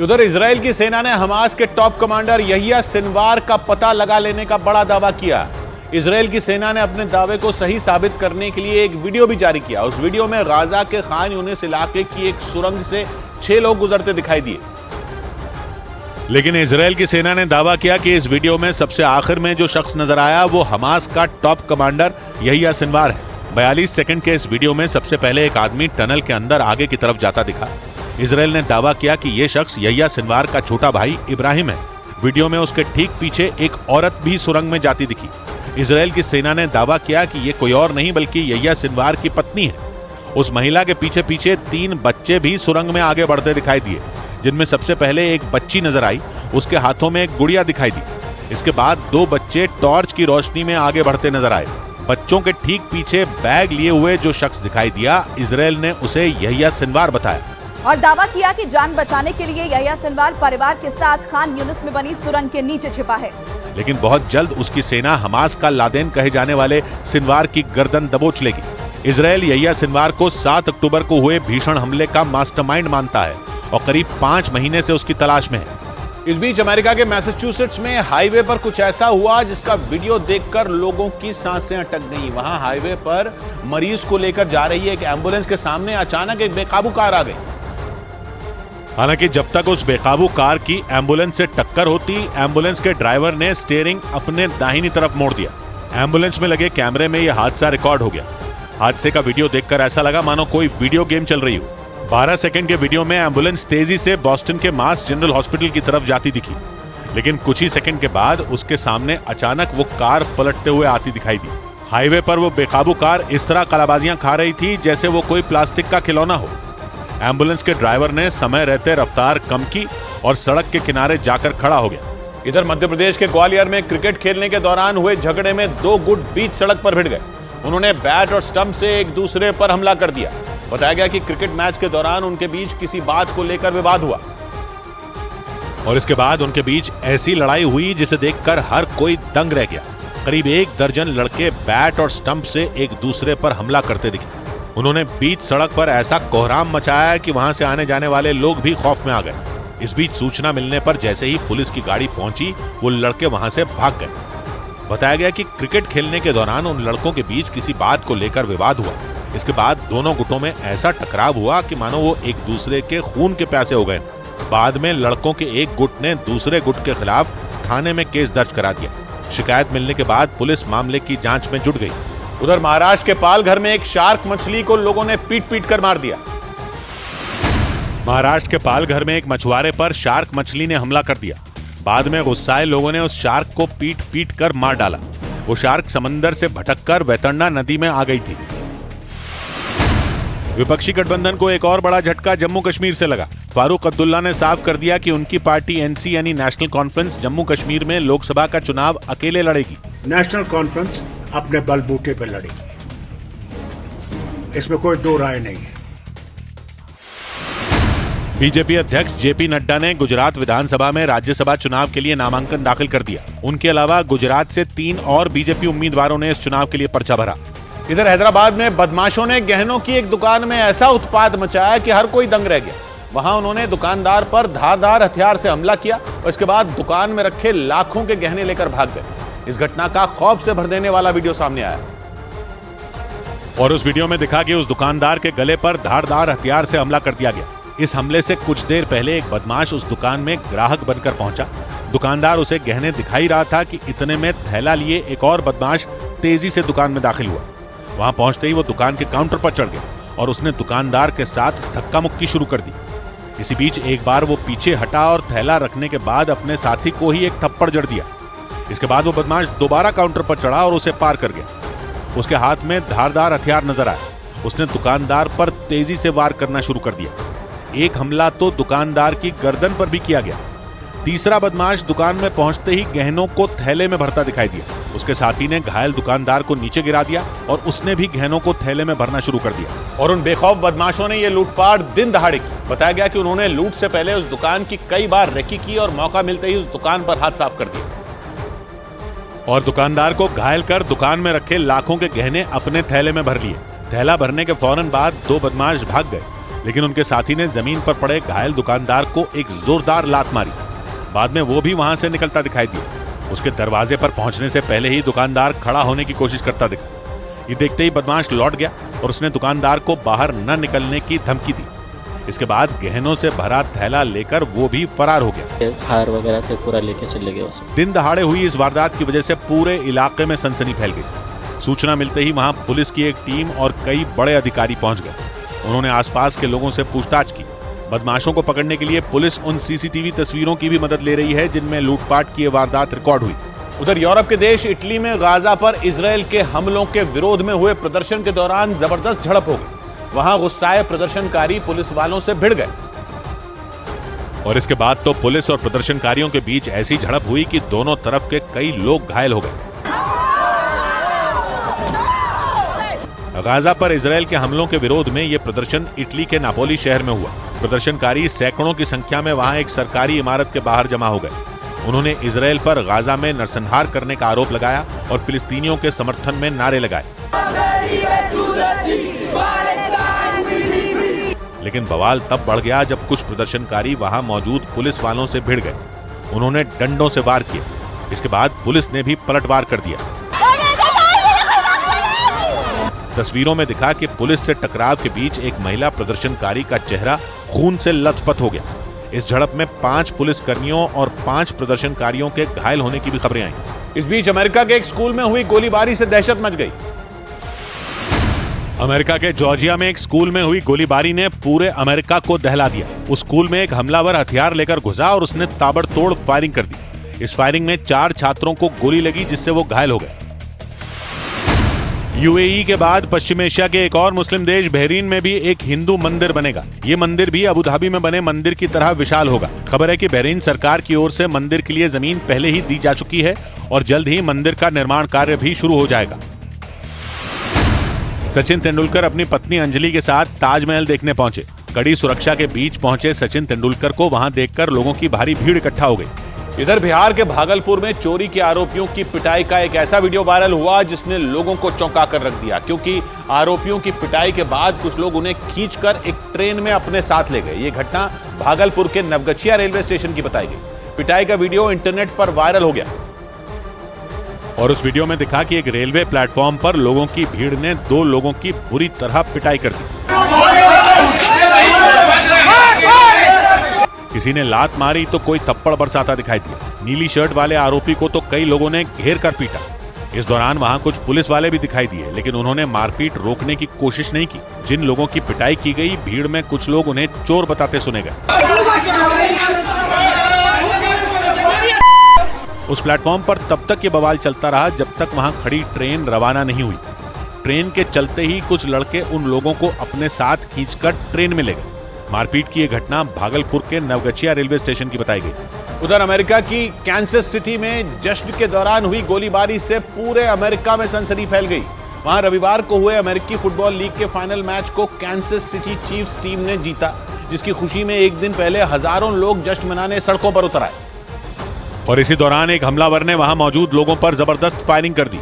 उधर इजराइल की सेना ने हमास के टॉप कमांडर यहिया सिनवार का पता लगा लेने का बड़ा दावा किया। इजराइल की सेना ने अपने दावे को सही साबित करने के लिए एक वीडियो भी जारी किया। उस वीडियो में गाजा के खान यूनिस इलाके की एक सुरंग से 6 लोग गुजरते दिखाई दिए। लेकिन इजराइल की सेना ने दावा किया कि इस वीडियो में सबसे आखिर में जो शख्स नजर आया वो हमास का टॉप कमांडर यहिया सिनवार है। 42 सेकंड के इस वीडियो में सबसे पहले एक आदमी टनल के अंदर आगे की तरफ जाता दिखा। इजराइल ने दावा किया कि यह शख्स यहिया सिनवार का छोटा भाई इब्राहिम है। वीडियो में उसके ठीक पीछे एक औरत भी सुरंग में जाती दिखी। इजराइल की सेना ने दावा किया कि ये कोई और नहीं बल्कि यहिया सिनवार की पत्नी है। उस महिला के पीछे पीछे 3 बच्चे भी सुरंग में आगे बढ़ते दिखाई दिए, जिनमें सबसे पहले एक बच्ची नजर आई। उसके हाथों में एक गुड़िया दिखाई दी। इसके बाद 2 बच्चे टॉर्च की रोशनी में आगे बढ़ते नजर आए। बच्चों के ठीक पीछे बैग लिए हुए जो शख्स दिखाई दिया, इजराइल ने उसे यहिया सिनवार बताया और दावा किया कि जान बचाने के लिए यहिया सिनवार परिवार के साथ खान यूनिस में बनी सुरंग के नीचे छिपा है। लेकिन बहुत जल्द उसकी सेना हमास का लादेन कहे जाने वाले सिनवार की गर्दन दबोच लेगी। इजराइल यहिया सिनवार को 7 अक्टूबर को हुए भीषण हमले का मास्टरमाइंड मानता है और करीब 5 महीने से उसकी तलाश में है। इस बीच अमेरिका के मैसाचुसेट्स में हाईवे पर कुछ ऐसा हुआ जिसका वीडियो देखकर लोगों की सांसें अटक गईं। वहां हाईवे पर मरीज को लेकर जा रही एक एम्बुलेंस के सामने अचानक एक बेकाबू कार आ गई। हालांकि जब तक उस बेकाबू कार की एम्बुलेंस से टक्कर होती, एम्बुलेंस के ड्राइवर ने स्टीयरिंग अपने दाहिनी तरफ मोड़ दिया। एम्बुलेंस में लगे कैमरे में यह हादसा रिकॉर्ड हो गया। हादसे का वीडियो देखकर ऐसा लगा मानो कोई वीडियो गेम चल रही हो। 12 सेकंड के वीडियो में एम्बुलेंस तेजी से बॉस्टन के मास जनरल हॉस्पिटल की तरफ जाती दिखी, लेकिन कुछ ही सेकंड के बाद उसके सामने अचानक वो कार पलटते हुए आती दिखाई दी। हाईवे पर वो बेकाबू कार इस तरह कलाबाजियां खा रही थी जैसे वो कोई प्लास्टिक का खिलौना हो। एम्बुलेंस के ड्राइवर ने समय रहते रफ्तार कम की और सड़क के किनारे जाकर खड़ा हो गया। इधर मध्य प्रदेश के ग्वालियर में क्रिकेट खेलने के दौरान हुए झगड़े में 2 गुट बीच सड़क पर भिड़ गए। उन्होंने बैट और स्टंप से एक दूसरे पर हमला कर दिया। बताया गया कि क्रिकेट मैच के दौरान उनके बीच किसी बात को लेकर विवाद हुआ और इसके बाद उनके बीच ऐसी लड़ाई हुई जिसे देखकर हर कोई दंग रह गया। करीब 1 दर्जन लड़के बैट और स्टंप से एक दूसरे पर हमला करते दिखे। उन्होंने बीच सड़क पर ऐसा कोहराम मचाया कि वहां से आने जाने वाले लोग भी खौफ में आ गए। इस बीच सूचना मिलने पर जैसे ही पुलिस की गाड़ी पहुंची, वो लड़के वहां से भाग गए। बताया गया कि क्रिकेट खेलने के दौरान उन लड़कों के बीच किसी बात को लेकर विवाद हुआ। इसके बाद दोनों गुटों में ऐसा टकराव हुआ कि मानो वो एक दूसरे के खून के प्यासे हो गए। बाद में लड़कों के एक गुट ने दूसरे गुट के खिलाफ थाने में केस दर्ज करा दिया। शिकायत मिलने के बाद पुलिस मामले की जांच में जुट गई। उधर महाराष्ट्र के पालघर में एक शार्क मछली को लोगों ने पीट कर मार दिया। महाराष्ट्र के पालघर में एक मछुआरे पर शार्क मछली ने हमला कर दिया। बाद में गुस्साए लोगों ने उस शार्क को पीट कर मार डाला। वो शार्क समंदर से भटककर वैतरणा नदी में आ गई थी। विपक्षी गठबंधन को एक और बड़ा झटका जम्मू कश्मीर से लगा। फारूक अब्दुल्ला ने साफ कर दिया कि उनकी पार्टी एनसी यानी नेशनल कॉन्फ्रेंस जम्मू कश्मीर में लोकसभा का चुनाव अकेले लड़ेगी। नेशनल कॉन्फ्रेंस अपने बलबूते पर लड़ेगी, इसमें कोई दो राय नहीं है। बीजेपी अध्यक्ष जेपी नड्डा ने गुजरात विधानसभा में राज्यसभा चुनाव के लिए नामांकन दाखिल कर दिया। उनके अलावा गुजरात से 3 और बीजेपी उम्मीदवारों ने इस चुनाव के लिए पर्चा भरा। इधर हैदराबाद में बदमाशों ने गहनों की एक दुकान में ऐसा उत्पात मचाया कि हर कोई दंग रह गया। वहां उन्होंने दुकानदार पर धारदार हथियार से हमला किया और इसके बाद दुकान में रखे लाखों के गहने लेकर भाग गए। इस घटना का खौफ से भर देने वाला वीडियो सामने आया और उस वीडियो में दिखा कि उस दुकानदार के गले पर धारदार हथियार से हमला कर दिया गया। इस हमले से कुछ देर पहले एक बदमाश उस दुकान में ग्राहक बनकर पहुंचा। दुकानदार उसे गहने दिखाई रहा था कि इतने में थैला लिए एक और बदमाश तेजी से दुकान में दाखिल हुआ। वहां पहुंचते ही वो दुकान के काउंटर पर चढ़ गया और उसने दुकानदार के साथ धक्का मुक्की शुरू कर दी। इसी बीच एक बार वो पीछे हटा और थैला रखने के बाद अपने साथी को ही एक थप्पड़ जड़ दिया। इसके बाद वो बदमाश दोबारा काउंटर पर चढ़ा और उसे पार कर गया। उसके हाथ में धारदार हथियार नजर आया। उसने दुकानदार पर तेजी से वार करना शुरू कर दिया। एक हमला तो दुकानदार की गर्दन पर भी किया गया। तीसरा बदमाश दुकान में पहुंचते ही गहनों को थैले में भरता दिखाई दिया। उसके साथी ने घायल दुकानदार को नीचे गिरा दिया और उसने भी गहनों को थैले में भरना शुरू कर दिया। और उन बेखौफ बदमाशों ने यह लूटपाट दिन दहाड़े की। बताया गया कि उन्होंने लूट से पहले उस दुकान की कई बार रेकी की और मौका मिलते ही उस दुकान पर हाथ साफ कर दिया और दुकानदार को घायल कर दुकान में रखे लाखों के गहने अपने थैले में भर लिए। थैला भरने के फौरन बाद 2 बदमाश भाग गए, लेकिन उनके साथी ने जमीन पर पड़े घायल दुकानदार को एक जोरदार लात मारी। बाद में वो भी वहां से निकलता दिखाई दिया। उसके दरवाजे पर पहुंचने से पहले ही दुकानदार खड़ा होने की कोशिश करता दिखा। ये देखते ही बदमाश लौट गया और उसने दुकानदार को बाहर न निकलने की धमकी दी। इसके बाद गहनों से भरा थैला लेकर वो भी फरार हो गया। हार वगैरह थे पूरा लेके चले गए उसे। दिन दहाड़े हुई इस वारदात की वजह से पूरे इलाके में सनसनी फैल गई। सूचना मिलते ही वहां पुलिस की एक टीम और कई बड़े अधिकारी पहुंच गए। उन्होंने आसपास के लोगों से पूछताछ की। बदमाशों को पकड़ने के लिए पुलिस उन सीसीटीवी तस्वीरों की भी मदद ले रही है जिनमें लूटपाट की वारदात रिकॉर्ड हुई। उधर यूरोप के देश इटली में गाजा पर इजराइल के हमलों के विरोध में हुए प्रदर्शन के दौरान जबरदस्त झड़प हो गई। वहां गुस्साए प्रदर्शनकारी पुलिस वालों से भिड़ गए और इसके बाद तो पुलिस और प्रदर्शनकारियों के बीच ऐसी झड़प हुई कि दोनों तरफ के कई लोग घायल हो गए। गाजा पर इजराइल के हमलों के विरोध में यह प्रदर्शन इटली के नापोली शहर में हुआ। प्रदर्शनकारी सैकड़ों की संख्या में वहां एक सरकारी इमारत के बाहर जमा हो गए। उन्होंने इजराइल पर गाजा में नरसंहार करने का आरोप लगाया और फिलिस्तीनियों के समर्थन में नारे लगाए। लेकिन बवाल तब बढ़ गया जब कुछ प्रदर्शनकारी वहां मौजूद पुलिस वालों से भिड़ गए। उन्होंने डंडों से वार किए। इसके बाद पुलिस ने भी पलटवार कर दिया। तस्वीरों में दिखा कि पुलिस से टकराव के बीच एक महिला प्रदर्शनकारी का चेहरा खून से लथपथ हो गया। इस झड़प में 5 पुलिसकर्मियों और 5 प्रदर्शनकारियों के घायल होने की भी खबरें आई। इस बीच अमेरिका के एक स्कूल में हुई गोलीबारी से दहशत मच गई। अमेरिका के जॉर्जिया में एक स्कूल में हुई गोलीबारी ने पूरे अमेरिका को दहला दिया। उस स्कूल में एक हमलावर हथियार लेकर घुसा और उसने ताबड़तोड़ फायरिंग कर दी। इस फायरिंग में 4 छात्रों को गोली लगी, जिससे वो घायल हो गए। यूएई के बाद पश्चिम एशिया के एक और मुस्लिम देश बहरीन में भी एक हिंदू मंदिर बनेगा। ये मंदिर भी अबू धाबी में बने मंदिर की तरह विशाल होगा। खबर है कि बहरीन सरकार की ओर से मंदिर के लिए जमीन पहले ही दी जा चुकी है और जल्द ही मंदिर का निर्माण कार्य भी शुरू हो जाएगा। सचिन तेंदुलकर अपनी पत्नी अंजलि के साथ ताजमहल देखने पहुंचे। कड़ी सुरक्षा के बीच पहुंचे सचिन तेंदुलकर को वहां देखकर लोगों की भारी भीड़ इकट्ठा हो गई। इधर बिहार के भागलपुर में चोरी के आरोपियों की पिटाई का एक ऐसा वीडियो वायरल हुआ जिसने लोगों को चौंका कर रख दिया, क्योंकि आरोपियों की पिटाई के बाद कुछ लोग उन्हें खींचकर एक ट्रेन में अपने साथ ले गए। ये घटना भागलपुर के नवगछिया रेलवे स्टेशन की बताई गई। पिटाई का वीडियो इंटरनेट पर वायरल हो गया और उस वीडियो में दिखा कि एक रेलवे प्लेटफॉर्म पर लोगों की भीड़ ने 2 लोगों की बुरी तरह पिटाई कर दी। किसी ने लात मारी तो कोई थप्पड़ बरसाता दिखाई दिया। नीली शर्ट वाले आरोपी को तो कई लोगों ने घेर कर पीटा। इस दौरान वहां कुछ पुलिस वाले भी दिखाई दिए, लेकिन उन्होंने मारपीट रोकने की कोशिश नहीं की। जिन लोगों की पिटाई की गई, भीड़ में कुछ लोग उन्हें चोर बताते सुने गए। उस प्लेटफॉर्म पर तब तक ये बवाल चलता रहा जब तक वहां खड़ी ट्रेन रवाना नहीं हुई। ट्रेन के चलते ही कुछ लड़के उन लोगों को अपने साथ खींचकर ट्रेन में ले गए। मारपीट की यह घटना भागलपुर के नवगछिया रेलवे स्टेशन की बताई गई। उधर अमेरिका की कैंसस सिटी में जश्न के दौरान हुई गोलीबारी से पूरे अमेरिका में सनसनी फैल गई। वहां रविवार को हुए अमेरिकी फुटबॉल लीग के फाइनल मैच को कैंसस सिटी चीफ्स टीम ने जीता, जिसकी खुशी में एक दिन पहले हजारों लोग जश्न मनाने सड़कों पर उतर आए। और इसी दौरान एक हमलावर ने वहां मौजूद लोगों पर जबरदस्त फायरिंग कर दी।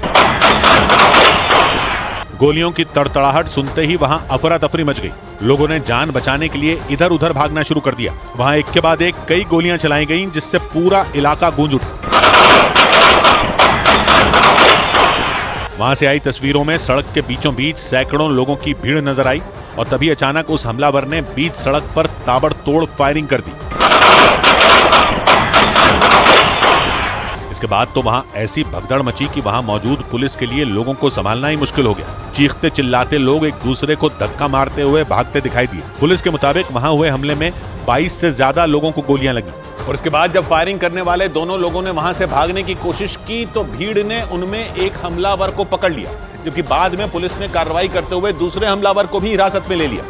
गोलियों की तड़तड़ाहट सुनते ही वहां अफरा तफरी मच गई। लोगों ने जान बचाने के लिए इधर उधर भागना शुरू कर दिया। वहां एक के बाद एक कई गोलियां चलाई गईं, जिससे पूरा इलाका गूंज उठा। वहां से आई तस्वीरों में सड़क के बीचों बीच सैकड़ों लोगों की भीड़ नजर आई और तभी अचानक उस हमलावर ने बीच सड़क पर ताबड़तोड़ फायरिंग कर दी। इसके बाद तो वहां ऐसी भगदड़ मची कि वहां मौजूद पुलिस के लिए लोगों को संभालना ही मुश्किल हो गया। चीखते चिल्लाते लोग एक दूसरे को धक्का मारते हुए भागते दिखाई दिए। पुलिस के मुताबिक वहां हुए हमले में 22 से ज्यादा लोगों को गोलियां लगी। और इसके बाद जब फायरिंग करने वाले दोनों लोगों ने वहां से भागने की कोशिश की तो भीड़ ने उनमें एक हमलावर को पकड़ लिया, जबकि बाद में पुलिस ने कार्रवाई करते हुए दूसरे हमलावर को भी हिरासत में ले लिया।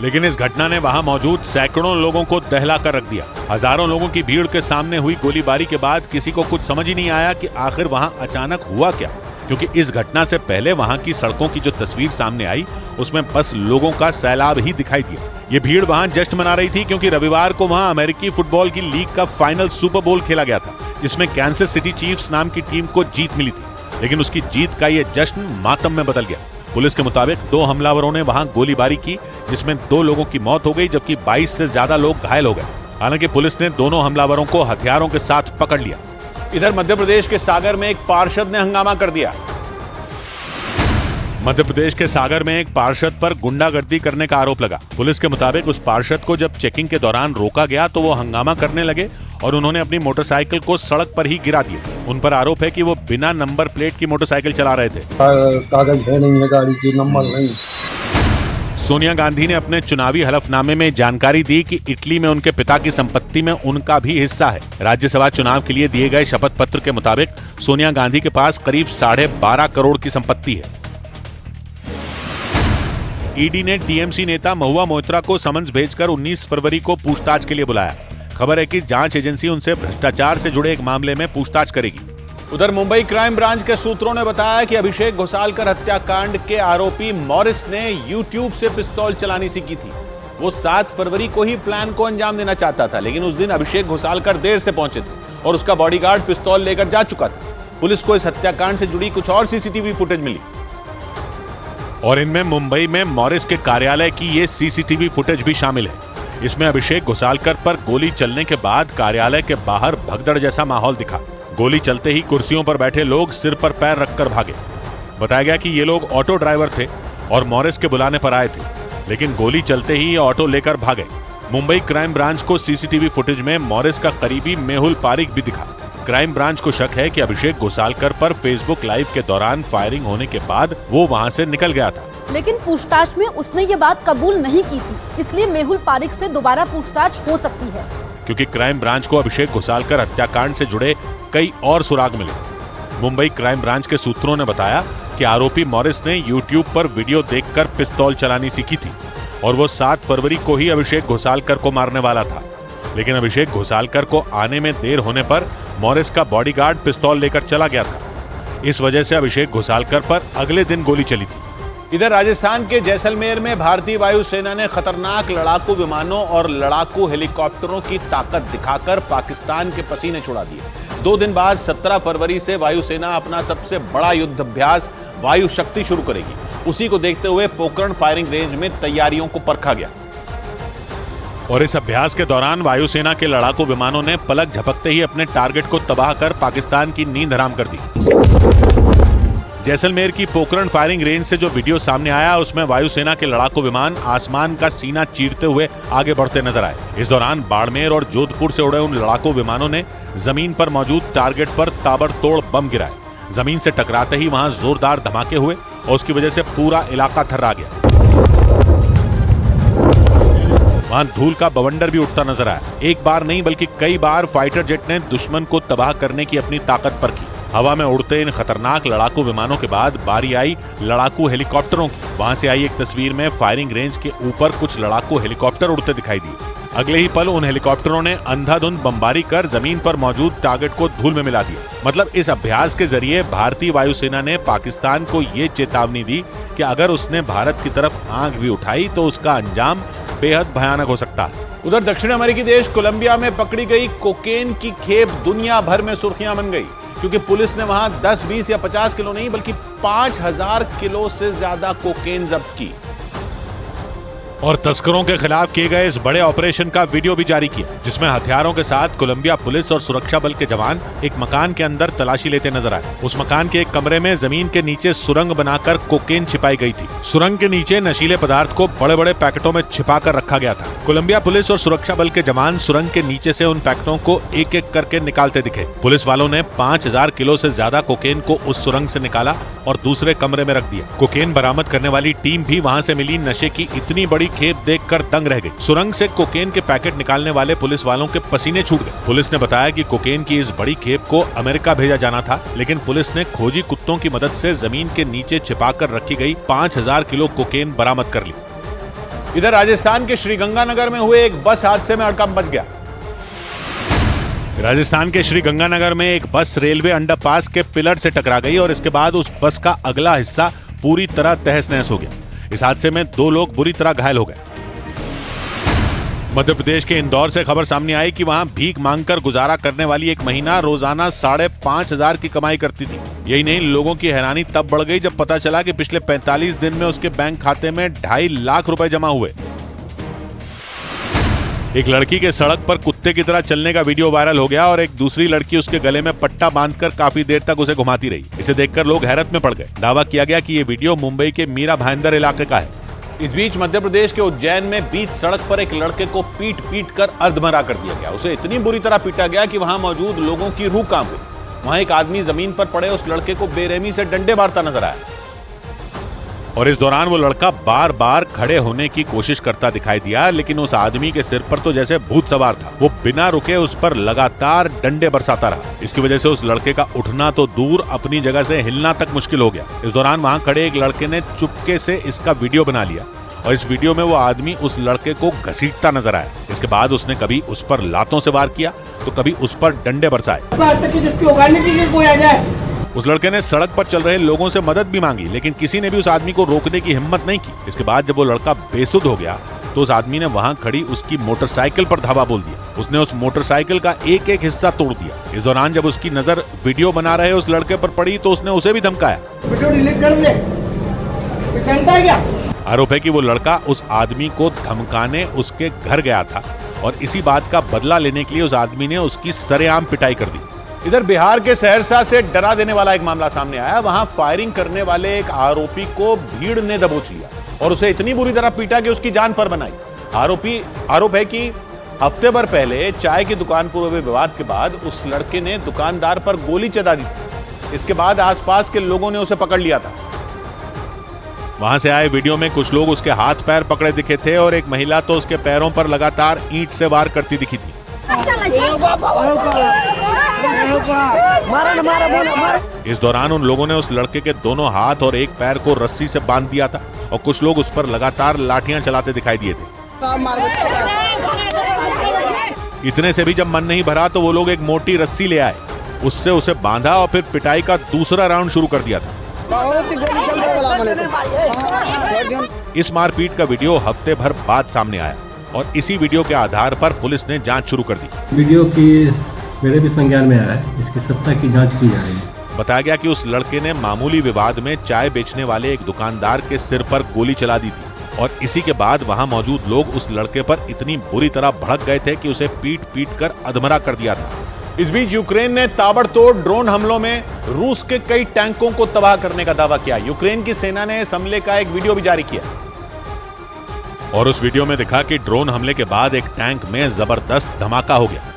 लेकिन इस घटना ने वहां मौजूद सैकड़ों लोगों को दहला कर रख दिया। हजारों लोगों की भीड़ के सामने हुई गोलीबारी के बाद किसी को कुछ समझ ही नहीं आया कि आखिर वहां अचानक हुआ क्या, क्योंकि इस घटना से पहले वहां की सड़कों की जो तस्वीर सामने आई उसमें बस लोगों का सैलाब ही दिखाई दिया। ये भीड़ वहां जश्न मना रही थी क्योंकि रविवार को वहां अमेरिकी फुटबॉल की लीग का फाइनल सुपर बोल खेला गया था, जिसमें कैंसस सिटी चीफ्स नाम की टीम को जीत मिली थी। लेकिन उसकी जीत का ये जश्न मातम में बदल गया। पुलिस के मुताबिक 2 हमलावरों ने वहां गोलीबारी की, जिसमें 2 लोगों की मौत हो गई, जबकि 22 से ज्यादा लोग घायल हो गए। हालांकि पुलिस ने दोनों हमलावरों को हथियारों के साथ पकड़ लिया। इधर मध्य प्रदेश के सागर में एक पार्षद ने हंगामा कर दिया। मध्य प्रदेश के सागर में एक पार्षद पर गुंडागर्दी करने का आरोप लगा। पुलिस के मुताबिक उस पार्षद को जब चेकिंग के दौरान रोका गया तो वो हंगामा करने लगे और उन्होंने अपनी मोटरसाइकिल को सड़क पर ही गिरा दिया। उन पर आरोप है कि वो बिना नंबर प्लेट की मोटरसाइकिल चला रहे थे। कागज है नहीं है, गाड़ी की नंबर नहीं। सोनिया गांधी ने अपने चुनावी हलफनामे में जानकारी दी कि इटली में उनके पिता की संपत्ति में उनका भी हिस्सा है। राज्यसभा चुनाव के लिए दिए गए शपथ पत्र के मुताबिक सोनिया गांधी के पास करीब 12.5 करोड़ की संपत्ति है। ईडी ने टीएमसी नेता महुआ मोइत्रा को समन्स भेजकर 19 फरवरी को पूछताछ के लिए बुलाया। खबर है कि जांच एजेंसी उनसे भ्रष्टाचार से जुड़े एक मामले में पूछताछ करेगी। उधर मुंबई क्राइम ब्रांच के सूत्रों ने बताया कि अभिषेक घोसालकर हत्याकांड के आरोपी मॉरिस ने यूट्यूब से पिस्तौल चलानी सीखी थी। वो 7 फरवरी को ही प्लान को अंजाम देना चाहता था, लेकिन उस दिन अभिषेक घोसालकर देर से पहुंचे थे और उसका बॉडीगार्ड पिस्तौल लेकर जा चुका था। पुलिस को इस हत्याकांड से जुड़ी कुछ और सीसीटीवी फुटेज मिली। और इनमें मुंबई में मॉरिस के कार्यालय की ये सीसीटीवी फुटेज भी शामिल है। इसमें अभिषेक घुसालकर पर गोली चलने के बाद कार्यालय के बाहर भगदड़ जैसा माहौल दिखा। गोली चलते ही कुर्सियों पर बैठे लोग सिर पर पैर रखकर भागे। बताया गया कि ये लोग ऑटो ड्राइवर थे और मॉरिस के बुलाने पर आए थे, लेकिन गोली चलते ही ये ऑटो लेकर भागे। मुंबई क्राइम ब्रांच को सीसीटीवी फुटेज में मॉरिस का करीबी मेहुल पारिक भी दिखा। क्राइम ब्रांच को शक है कि अभिषेक घुसालकर पर फेसबुक लाइव के दौरान फायरिंग होने के बाद वो वहां से निकल गया था, लेकिन पूछताछ में उसने ये बात कबूल नहीं की थी, इसलिए मेहुल पारिक से दोबारा पूछताछ हो सकती है। क्योंकि क्राइम ब्रांच को अभिषेक घुसालकर हत्याकांड से जुड़े कई और सुराग मिले। मुंबई क्राइम ब्रांच के सूत्रों ने बताया कि आरोपी मॉरिस ने YouTube पर वीडियो देखकर पिस्तौल चलानी सीखी थी और वो 7 फरवरी को ही अभिषेक घुसालकर को मारने वाला था, लेकिन अभिषेक घुसालकर को आने में देर होने पर मॉरिस का बॉडीगार्ड पिस्तौल लेकर चला गया था। इस वजह से अभिषेक घुसालकर पर अगले दिन गोली चली थी। इधर राजस्थान के जैसलमेर में भारतीय वायुसेना ने खतरनाक लड़ाकू विमानों और लड़ाकू हेलीकॉप्टरों की ताकत दिखाकर पाकिस्तान के पसीने छुड़ा दिए। 2 दिन बाद 17 फरवरी से वायुसेना अपना सबसे बड़ा युद्ध अभ्यास वायु शक्ति शुरू करेगी। उसी को देखते हुए पोखरण फायरिंग रेंज में तैयारियों को परखा गया और इस अभ्यास के दौरान वायुसेना के लड़ाकू विमानों ने पलक झपकते ही अपने टारगेट को तबाह कर पाकिस्तान की नींद हराम कर दी। जैसलमेर की पोखरण फायरिंग रेंज से जो वीडियो सामने आया उसमें वायुसेना के लड़ाकू विमान आसमान का सीना चीरते हुए आगे बढ़ते नजर आए। इस दौरान बाड़मेर और जोधपुर से उड़े उन लड़ाकू विमानों ने जमीन पर मौजूद टारगेट पर ताबड़तोड़ बम गिराए। जमीन से टकराते ही वहां जोरदार धमाके हुए और उसकी वजह से पूरा इलाका थर्रा गया। वहां धूल का बवंडर भी उठता नजर आया। एक बार नहीं बल्कि कई बार फाइटर जेट ने दुश्मन को तबाह करने की अपनी ताकत परखी। हवा में उड़ते इन खतरनाक लड़ाकू विमानों के बाद बारी आई लड़ाकू हेलीकॉप्टरों की। वहां से आई एक तस्वीर में फायरिंग रेंज के ऊपर कुछ लड़ाकू हेलीकॉप्टर उड़ते दिखाई दिए। अगले ही पल उन हेलीकॉप्टरों ने अंधाधुंध बमबारी कर जमीन पर मौजूद टारगेट को धूल में मिला दिया। मतलब इस अभ्यास के जरिए भारतीय वायुसेना ने पाकिस्तान को ये चेतावनी दी कि अगर उसने भारत की तरफ आंख भी उठाई तो उसका अंजाम बेहद भयानक हो सकता है। उधर दक्षिण अमेरिकी देश कोलंबिया में पकड़ी गई कोकेन की खेप दुनिया भर में सुर्खियां बन गई, क्योंकि पुलिस ने वहां 10, 20 या 50 किलो नहीं बल्कि 5000 किलो से ज्यादा कोकेन जब्त की और तस्करों के खिलाफ किए गए इस बड़े ऑपरेशन का वीडियो भी जारी किया, जिसमें हथियारों के साथ कोलंबिया पुलिस और सुरक्षा बल के जवान एक मकान के अंदर तलाशी लेते नजर आए। उस मकान के एक कमरे में जमीन के नीचे सुरंग बनाकर कोकेन छिपाई गई थी। सुरंग के नीचे नशीले पदार्थ को बड़े बड़े पैकेटों में छिपा कर रखा गया था। कोलंबिया पुलिस और सुरक्षा बल के जवान सुरंग के नीचे से उन पैकेटों को एक एक करके निकालते दिखे। पुलिस वालों ने 5000 किलो से ज्यादा कोकेन को उस सुरंग से निकाला और दूसरे कमरे में रख दिया। कोकेन बरामद करने वाली टीम भी वहां से मिली नशे की इतनी बड़ी खेप देखकर दंग रह गई। सुरंग से कोकेन के पैकेट निकालने वाले पुलिस वालों के पसीने छूट गए। पुलिस ने बताया कि कोकेन की इस बड़ी खेप को अमेरिका भेजा जाना था, लेकिन पुलिस ने खोजी कुत्तों की मदद से जमीन के नीचे छिपाकर रखी गई 5000 किलो कोकेन बरामद कर ली। इधर राजस्थान के श्रीगंगानगर में हुए एक बस हादसे में हड़कंप मच गया। राजस्थान के श्रीगंगानगर में एक बस रेलवे अंडरपास के पिलर से टकरा गई और इसके बाद उस बस का अगला हिस्सा पूरी तरह तहस नहस हो गया। इस हादसे में 2 लोग बुरी तरह घायल हो गए। मध्य प्रदेश के इंदौर से खबर सामने आई कि वहां भीख मांगकर गुजारा करने वाली एक महिला रोजाना 5,500 की कमाई करती थी। यही नहीं, लोगों की हैरानी तब बढ़ गई जब पता चला कि पिछले 45 दिन में उसके बैंक खाते में 2.5 लाख रुपए जमा हुए। एक लड़की के सड़क पर कुत्ते की तरह चलने का वीडियो वायरल हो गया और एक दूसरी लड़की उसके गले में पट्टा बांधकर काफी देर तक उसे घुमाती रही। इसे देखकर लोग हैरत में पड़ गए। दावा किया गया कि ये वीडियो मुंबई के मीरा भाईंदर इलाके का है। इस बीच मध्य प्रदेश के उज्जैन में बीच सड़क पर एक लड़के को पीट कर अर्धमरा कर दिया गया। उसे इतनी बुरी तरह पीटा गया कि वहां मौजूद लोगों की रूह कांप गई। वहां एक आदमी जमीन पर पड़े उस लड़के को बेरहमी से डंडे मारता नजर आया और इस दौरान वो लड़का बार बार खड़े होने की कोशिश करता दिखाई दिया, लेकिन उस आदमी के सिर पर तो जैसे भूत सवार था। वो बिना रुके उस पर लगातार डंडे बरसाता रहा। इसकी वजह से उस लड़के का उठना तो दूर, अपनी जगह से हिलना तक मुश्किल हो गया। इस दौरान वहां खड़े एक लड़के ने चुपके से इसका वीडियो बना लिया और इस वीडियो में वो आदमी उस लड़के को घसीटता नजर आया। इसके बाद उसने कभी उस पर लातों से वार किया तो कभी उस पर डंडे बरसाए। उस लड़के ने सड़क पर चल रहे लोगों से मदद भी मांगी, लेकिन किसी ने भी उस आदमी को रोकने की हिम्मत नहीं की। इसके बाद जब वो लड़का बेसुध हो गया तो उस आदमी ने वहां खड़ी उसकी मोटरसाइकिल पर धावा बोल दिया। उसने उस मोटरसाइकिल का एक एक हिस्सा तोड़ दिया। इस दौरान जब उसकी नजर वीडियो बना रहे उस लड़के पर पड़ी तो उसने उसे भी धमकाया। वीडियो डिलीट कर दे। जनता क्या? आरोप है कि वो लड़का उस आदमी को धमकाने उसके घर गया था और इसी बात का बदला लेने के लिए उस आदमी ने उसकी सरेआम पिटाई कर दी। इधर बिहार के सहरसा से डरा देने वाला एक मामला सामने आया। वहां फायरिंग करने वाले एक आरोपी को भीड़ ने दबोच लिया और उसे इतनी बुरी तरह पीटा कि उसकी जान पर बनाई। आरोप है कि हफ्ते भर पहले चाय की दुकान पर हुए विवाद के बाद उस लड़के ने दुकानदार पर गोली चला दी थी। इसके बाद आसपास के लोगों ने उसे पकड़ लिया था। वहां से आए वीडियो में कुछ लोग उसके हाथ पैर पकड़े दिखे थे और एक महिला तो उसके पैरों पर लगातार ईंट से वार करती दिखी थी। इस दौरान उन लोगों ने उस लड़के के दोनों हाथ और एक पैर को रस्सी से बांध दिया था और कुछ लोग उस पर लगातार लाठियां चलाते दिखाई दिए थे। इतने से भी जब मन नहीं भरा तो वो लोग एक मोटी रस्सी ले आए, उससे उसे बांधा और फिर पिटाई का दूसरा राउंड शुरू कर दिया था। इस मारपीट का वीडियो हफ्ते भर बाद सामने आया और इसी वीडियो के आधार पर पुलिस ने जांच शुरू कर दी। वीडियो की मेरे भी संज्ञान में आया है, इसकी सत्ता की जांच की जा रही है। बताया गया कि उस लड़के ने मामूली विवाद में चाय बेचने वाले एक दुकानदार के सिर पर गोली चला दी थी और इसी के बाद वहां मौजूद लोग उस लड़के पर इतनी बुरी तरह भड़क गए थे कि उसे पीट कर अधमरा कर दिया था। इस बीच यूक्रेन ने ताबड़तोड़ ड्रोन हमलों में रूस के कई टैंकों को तबाह करने का दावा किया। यूक्रेन की सेना ने इस हमले का एक वीडियो भी जारी किया और उस वीडियो में दिखा कि ड्रोन हमले के बाद एक टैंक में जबरदस्त धमाका हो गया।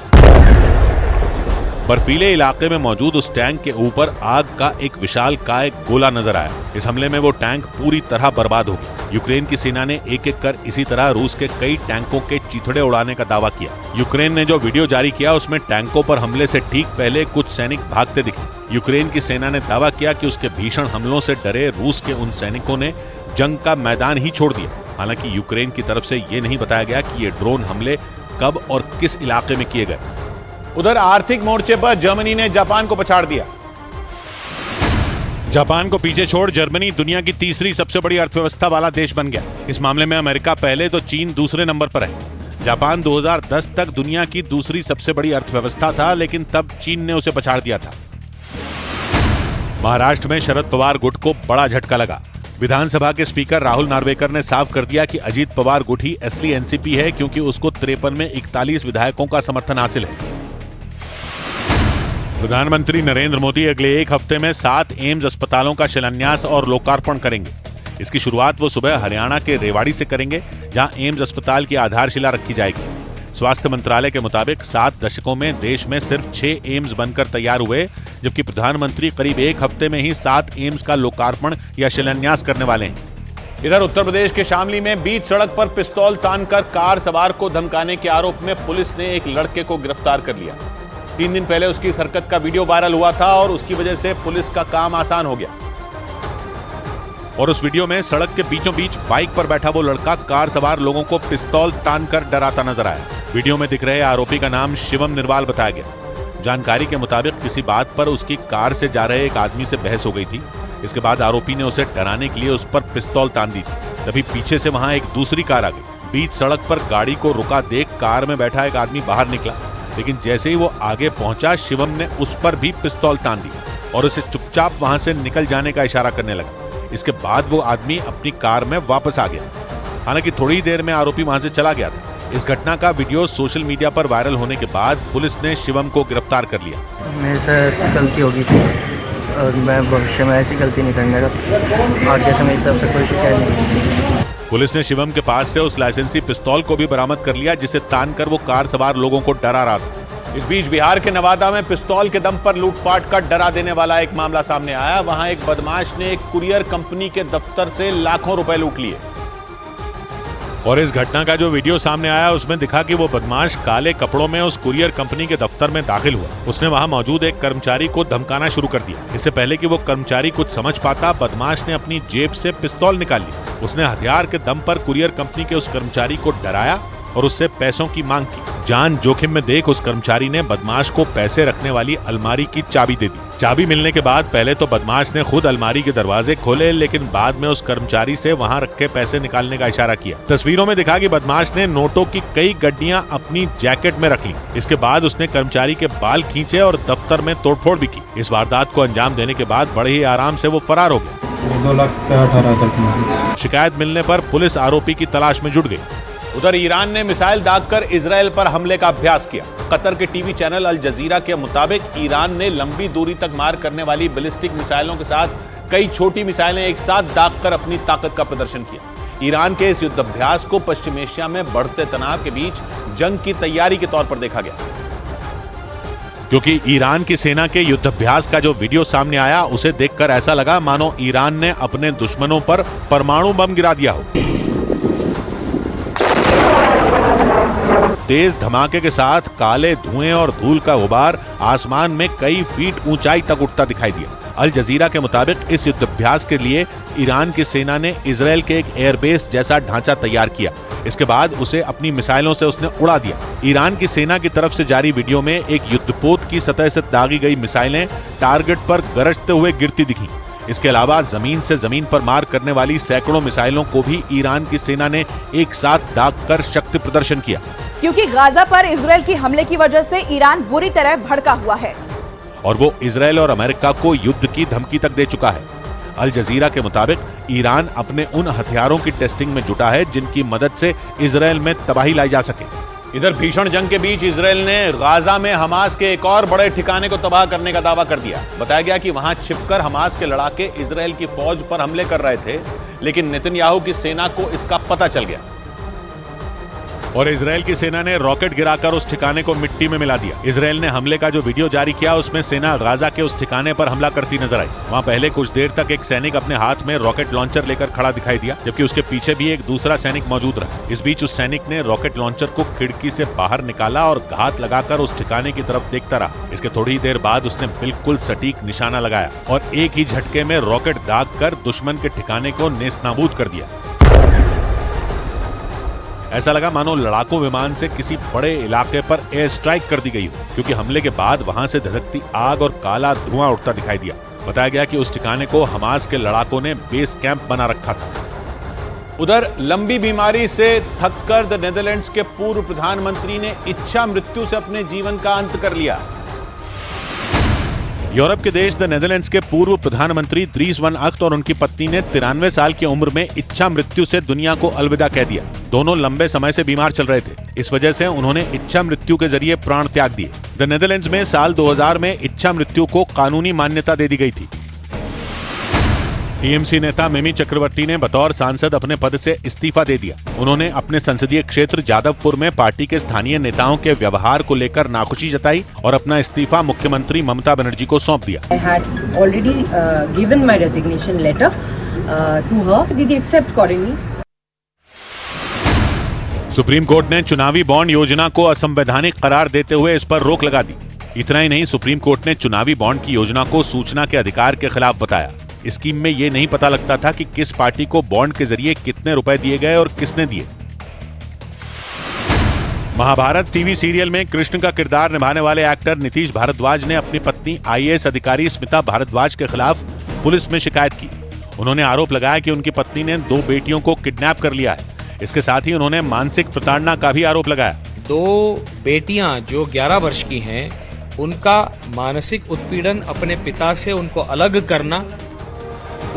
बर्फीले इलाके में मौजूद उस टैंक के ऊपर आग का एक विशालकाय गोला नजर आया। इस हमले में वो टैंक पूरी तरह बर्बाद हो गया। यूक्रेन की सेना ने एक एक कर इसी तरह रूस के कई टैंकों के चीथड़े उड़ाने का दावा किया। यूक्रेन ने जो वीडियो जारी किया उसमें टैंकों पर हमले से ठीक पहले कुछ सैनिक भागते दिखे। यूक्रेन की सेना ने दावा किया कि उसके भीषण हमलों से डरे रूस के उन सैनिकों ने जंग का मैदान ही छोड़ दिया। हालांकि यूक्रेन की तरफ से ये नहीं बताया गया कि ये ड्रोन हमले कब और किस इलाके में किए गए। उधर आर्थिक मोर्चे पर जर्मनी ने जापान को पछाड़ दिया। जापान को पीछे छोड़ जर्मनी दुनिया की तीसरी सबसे बड़ी अर्थव्यवस्था वाला देश बन गया। इस मामले में अमेरिका पहले तो चीन दूसरे नंबर पर है। जापान 2010 तक दुनिया की दूसरी सबसे बड़ी अर्थव्यवस्था था, लेकिन तब चीन ने उसे पछाड़ दिया था। महाराष्ट्र में शरद पवार गुट को बड़ा झटका लगा। विधानसभा के स्पीकर राहुल नार्वेकर ने साफ कर दिया कि अजीत पवार गुट ही असली एनसीपी है, क्योंकि उसको 53 में 41 विधायकों का समर्थन हासिल है। प्रधानमंत्री नरेंद्र मोदी अगले एक हफ्ते में 7 एम्स अस्पतालों का शिलान्यास और लोकार्पण करेंगे। इसकी शुरुआत वो सुबह हरियाणा के रेवाड़ी से करेंगे, जहां एम्स अस्पताल की आधारशिला रखी जाएगी। स्वास्थ्य मंत्रालय के मुताबिक 7 दशकों में देश में सिर्फ 6 एम्स बनकर तैयार हुए, जबकि प्रधानमंत्री करीब एक हफ्ते में ही 7 एम्स का लोकार्पण या शिलान्यास करने वाले हैं। इधर उत्तर प्रदेश के शामली में बीच सड़क पर पिस्तौल तानकर कार सवार को धमकाने के आरोप में पुलिस ने एक लड़के को गिरफ्तार कर लिया। 3 दिन पहले उसकी इस हरकत का वीडियो वायरल हुआ था और उसकी वजह से पुलिस का काम आसान हो गया। और उस वीडियो में सड़क के बीचों बीच बाइक पर बैठा वो लड़का कार सवार लोगों को पिस्तौल तानकर डराता नजर आया। वीडियो में दिख रहे आरोपी का नाम शिवम निर्वाल बताया गया। जानकारी के मुताबिक किसी बात पर उसकी कार से जा रहे एक आदमी से बहस हो गई थी। इसके बाद आरोपी ने उसे डराने के लिए उस पर पिस्तौल तान दी थी। तभी पीछे से वहां एक दूसरी कार आ गई। बीच सड़क पर गाड़ी को रुका देख कार में बैठा एक आदमी बाहर निकला, लेकिन जैसे ही वो आगे पहुंचा शिवम ने उस पर भी पिस्तौल तान दी और उसे चुपचाप वहां से निकल जाने का इशारा करने लगा। इसके बाद वो आदमी अपनी कार में वापस आ गया। हालांकि थोड़ी ही देर में आरोपी वहां से चला गया था। इस घटना का वीडियो सोशल मीडिया पर वायरल होने के बाद पुलिस ने शिवम को गिरफ्तार कर लिया। मेरे से गलती होगी थी और मैं भविष्य में ऐसी गलती नहीं करने का। आगे से मेरी तरफ से कोई शिकायत नहीं। पुलिस ने शिवम के पास से उस लाइसेंसी पिस्तौल को भी बरामद कर लिया, जिसे तानकर वो कार सवार लोगों को डरा रहा था। इस बीच बिहार के नवादा में पिस्तौल के दम पर लूटपाट का डरा देने वाला एक मामला सामने आया। वहां एक बदमाश ने एक कुरियर कंपनी के दफ्तर से लाखों रुपए लूट लिए और इस घटना का जो वीडियो सामने आया उसमें दिखा कि वो बदमाश काले कपड़ों में उस कुरियर कंपनी के दफ्तर में दाखिल हुआ। उसने वहां मौजूद एक कर्मचारी को धमकाना शुरू कर दिया। इससे पहले कि वो कर्मचारी कुछ समझ पाता, बदमाश ने अपनी जेब से पिस्तौल निकाल ली। उसने हथियार के दम पर कुरियर कंपनी के उस कर्मचारी को डराया और उससे पैसों की मांग की। जान जोखिम में देख उस कर्मचारी ने बदमाश को पैसे रखने वाली अलमारी की चाबी दे दी। चाबी मिलने के बाद पहले तो बदमाश ने खुद अलमारी के दरवाजे खोले, लेकिन बाद में उस कर्मचारी से वहां रखे पैसे निकालने का इशारा किया। तस्वीरों में दिखा कि बदमाश ने नोटों की कई गड्डियां अपनी जैकेट में रख ली। इसके बाद उसने कर्मचारी के बाल खींचे और दफ्तर में तोड़फोड़ भी की। इस वारदात को अंजाम देने के बाद बड़े ही आराम से वो फरार हो गया। 2,18,000 शिकायत मिलने पर पुलिस आरोपी की तलाश में जुट गई। उधर ईरान ने मिसाइल दागकर इजरायल पर हमले का अभ्यास किया। कतर के टीवी चैनल अल जजीरा के मुताबिक ईरान ने लंबी दूरी तक मार करने वाली बैलिस्टिक मिसाइलों के साथ कई छोटी मिसाइलें एक साथ दागकर अपनी ताकत का प्रदर्शन किया। ईरान के इस युद्धाभ्यास को पश्चिम एशिया में बढ़ते तनाव के बीच जंग की तैयारी के तौर पर देखा गया, क्योंकि ईरान की सेना के युद्धाभ्यास का जो वीडियो सामने आया उसे देखकर ऐसा लगा मानो ईरान ने अपने दुश्मनों पर परमाणु बम गिरा दिया हो। तेज धमाके के साथ काले धुएं और धूल का गुबार आसमान में कई फीट ऊंचाई तक उठता दिखाई दिया। अल जजीरा के मुताबिक इस युद्धाभ्यास के लिए ईरान की सेना ने इजरायल के एक एयरबेस जैसा ढांचा तैयार किया। इसके बाद उसे अपनी मिसाइलों से उसने उड़ा दिया। ईरान की सेना की तरफ से जारी वीडियो में एक युद्धपोत की सतह से दागी गई मिसाइलें टारगेट पर गरजते हुए गिरती दिखी। इसके अलावा जमीन से जमीन पर मार करने वाली सैकड़ों मिसाइलों को भी ईरान की सेना ने एक साथ दागकर शक्ति प्रदर्शन किया, क्योंकि गाजा पर इजरायल की हमले की वजह से ईरान बुरी तरह भड़का हुआ है और वो इजरायल और अमेरिका को युद्ध की धमकी तक दे चुका है। अल जजीरा के मुताबिक ईरान अपने उन हथियारों की टेस्टिंग में जुटा है जिनकी मदद से इजरायल में तबाही लाई जा सके। इधर भीषण जंग के बीच इजरायल ने गाजा में हमास के एक और बड़े ठिकाने को तबाह करने का दावा कर दिया। बताया गया कि वहां छिपकर हमास के लड़ाके इजरायल की फौज पर हमले कर रहे थे, लेकिन नेतन्याहू की सेना को इसका पता चल गया और इजरायल की सेना ने रॉकेट गिराकर उस ठिकाने को मिट्टी में मिला दिया। इजरायल ने हमले का जो वीडियो जारी किया उसमें सेना गाजा के उस ठिकाने पर हमला करती नजर आई। वहां पहले कुछ देर तक एक सैनिक अपने हाथ में रॉकेट लॉन्चर लेकर खड़ा दिखाई दिया, जबकि उसके पीछे भी एक दूसरा सैनिक मौजूद रहा। इस बीच उस सैनिक ने रॉकेट लॉन्चर को खिड़की से बाहर निकाला और घात लगाकर उस ठिकाने की तरफ देखता रहा। इसके थोड़ी देर बाद उसने बिल्कुल सटीक निशाना लगाया और एक ही झटके में रॉकेट दागकर दुश्मन के ठिकाने को नेस्तनाबूद कर दिया। ऐसा लगा मानो लड़ाकू विमान से किसी बड़े इलाके पर एयर स्ट्राइक कर दी गई हो, क्योंकि हमले के बाद वहां से धधकती आग और काला धुआं उठता दिखाई दिया। बताया गया कि उस ठिकाने को हमास के लड़ाकों ने बेस कैंप बना रखा था। उधर लंबी बीमारी से थककर द नेदरलैंड्स के पूर्व प्रधानमंत्री ने इच्छा मृत्यु से अपने जीवन का अंत कर लिया। यूरोप के देश द नेदरलैंड्स के पूर्व प्रधानमंत्री द्रीस वन अख्त और उनकी पत्नी ने 93 साल की उम्र में इच्छा मृत्यु से दुनिया को अलविदा कह दिया। दोनों लंबे समय से बीमार चल रहे थे, इस वजह से उन्होंने इच्छा मृत्यु के जरिए प्राण त्याग दिए। द नेदरलैंड्स में साल 2000 में इच्छा मृत्यु को कानूनी मान्यता दे दी गई थी। टीएमसी नेता मिमी चक्रवर्ती ने बतौर सांसद अपने पद से इस्तीफा दे दिया। उन्होंने अपने संसदीय क्षेत्र जादवपुर में पार्टी के स्थानीय नेताओं के व्यवहार को लेकर नाखुशी जताई और अपना इस्तीफा मुख्यमंत्री ममता बनर्जी को सौंप दिया। I had already given my resignation letter to her. Did they accept करेंगी? सुप्रीम कोर्ट ने चुनावी बॉन्ड योजना को असंवैधानिक करार देते हुए इस पर रोक लगा दी। इतना ही नहीं, सुप्रीम कोर्ट ने चुनावी बॉन्ड की योजना को सूचना के अधिकार के खिलाफ बताया। स्कीम में यह नहीं पता लगता था कि किस पार्टी को बॉन्ड के जरिए कितने रुपए दिए गए और किसने दिए। महाभारत टीवी सीरियल में कृष्ण का किरदार निभाने वाले एक्टर नीतीश भारद्वाज ने अपनी पत्नी आईएएस अधिकारी स्मिता भारद्वाज के खिलाफ पुलिस में शिकायत की। उन्होंने आरोप लगाया कि उनकी पत्नी ने 2 बेटियों को किडनैप कर लिया है। इसके साथ ही उन्होंने मानसिक प्रताड़ना का भी आरोप लगाया। 2 बेटियां जो 11 वर्ष की हैं, उनका मानसिक उत्पीड़न, अपने पिता से उनको अलग करना।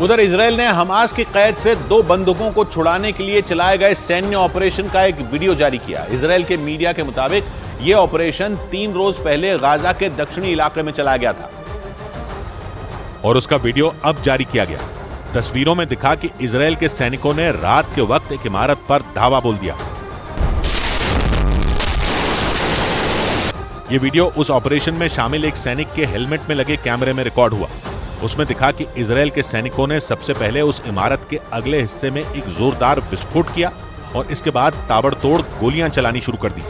उधर इजरायल ने हमास की कैद से 2 बंदूकों को छुड़ाने के लिए चलाए गए सैन्य ऑपरेशन का एक वीडियो जारी किया। इजरायल के मीडिया के मुताबिक यह ऑपरेशन 3 रोज पहले गाजा के दक्षिणी इलाके में चलाया गया था और उसका वीडियो अब जारी किया गया। तस्वीरों में दिखा कि इजरायल के सैनिकों ने रात के वक्त एक इमारत पर धावा बोल दिया। यह वीडियो उस ऑपरेशन में शामिल एक सैनिक के हेलमेट में लगे कैमरे में रिकॉर्ड हुआ। उसमें दिखा कि इजरायल के सैनिकों ने सबसे पहले उस इमारत के अगले हिस्से में एक जोरदार विस्फोट किया और इसके बाद ताबड़तोड़ गोलियां चलानी शुरू कर दी।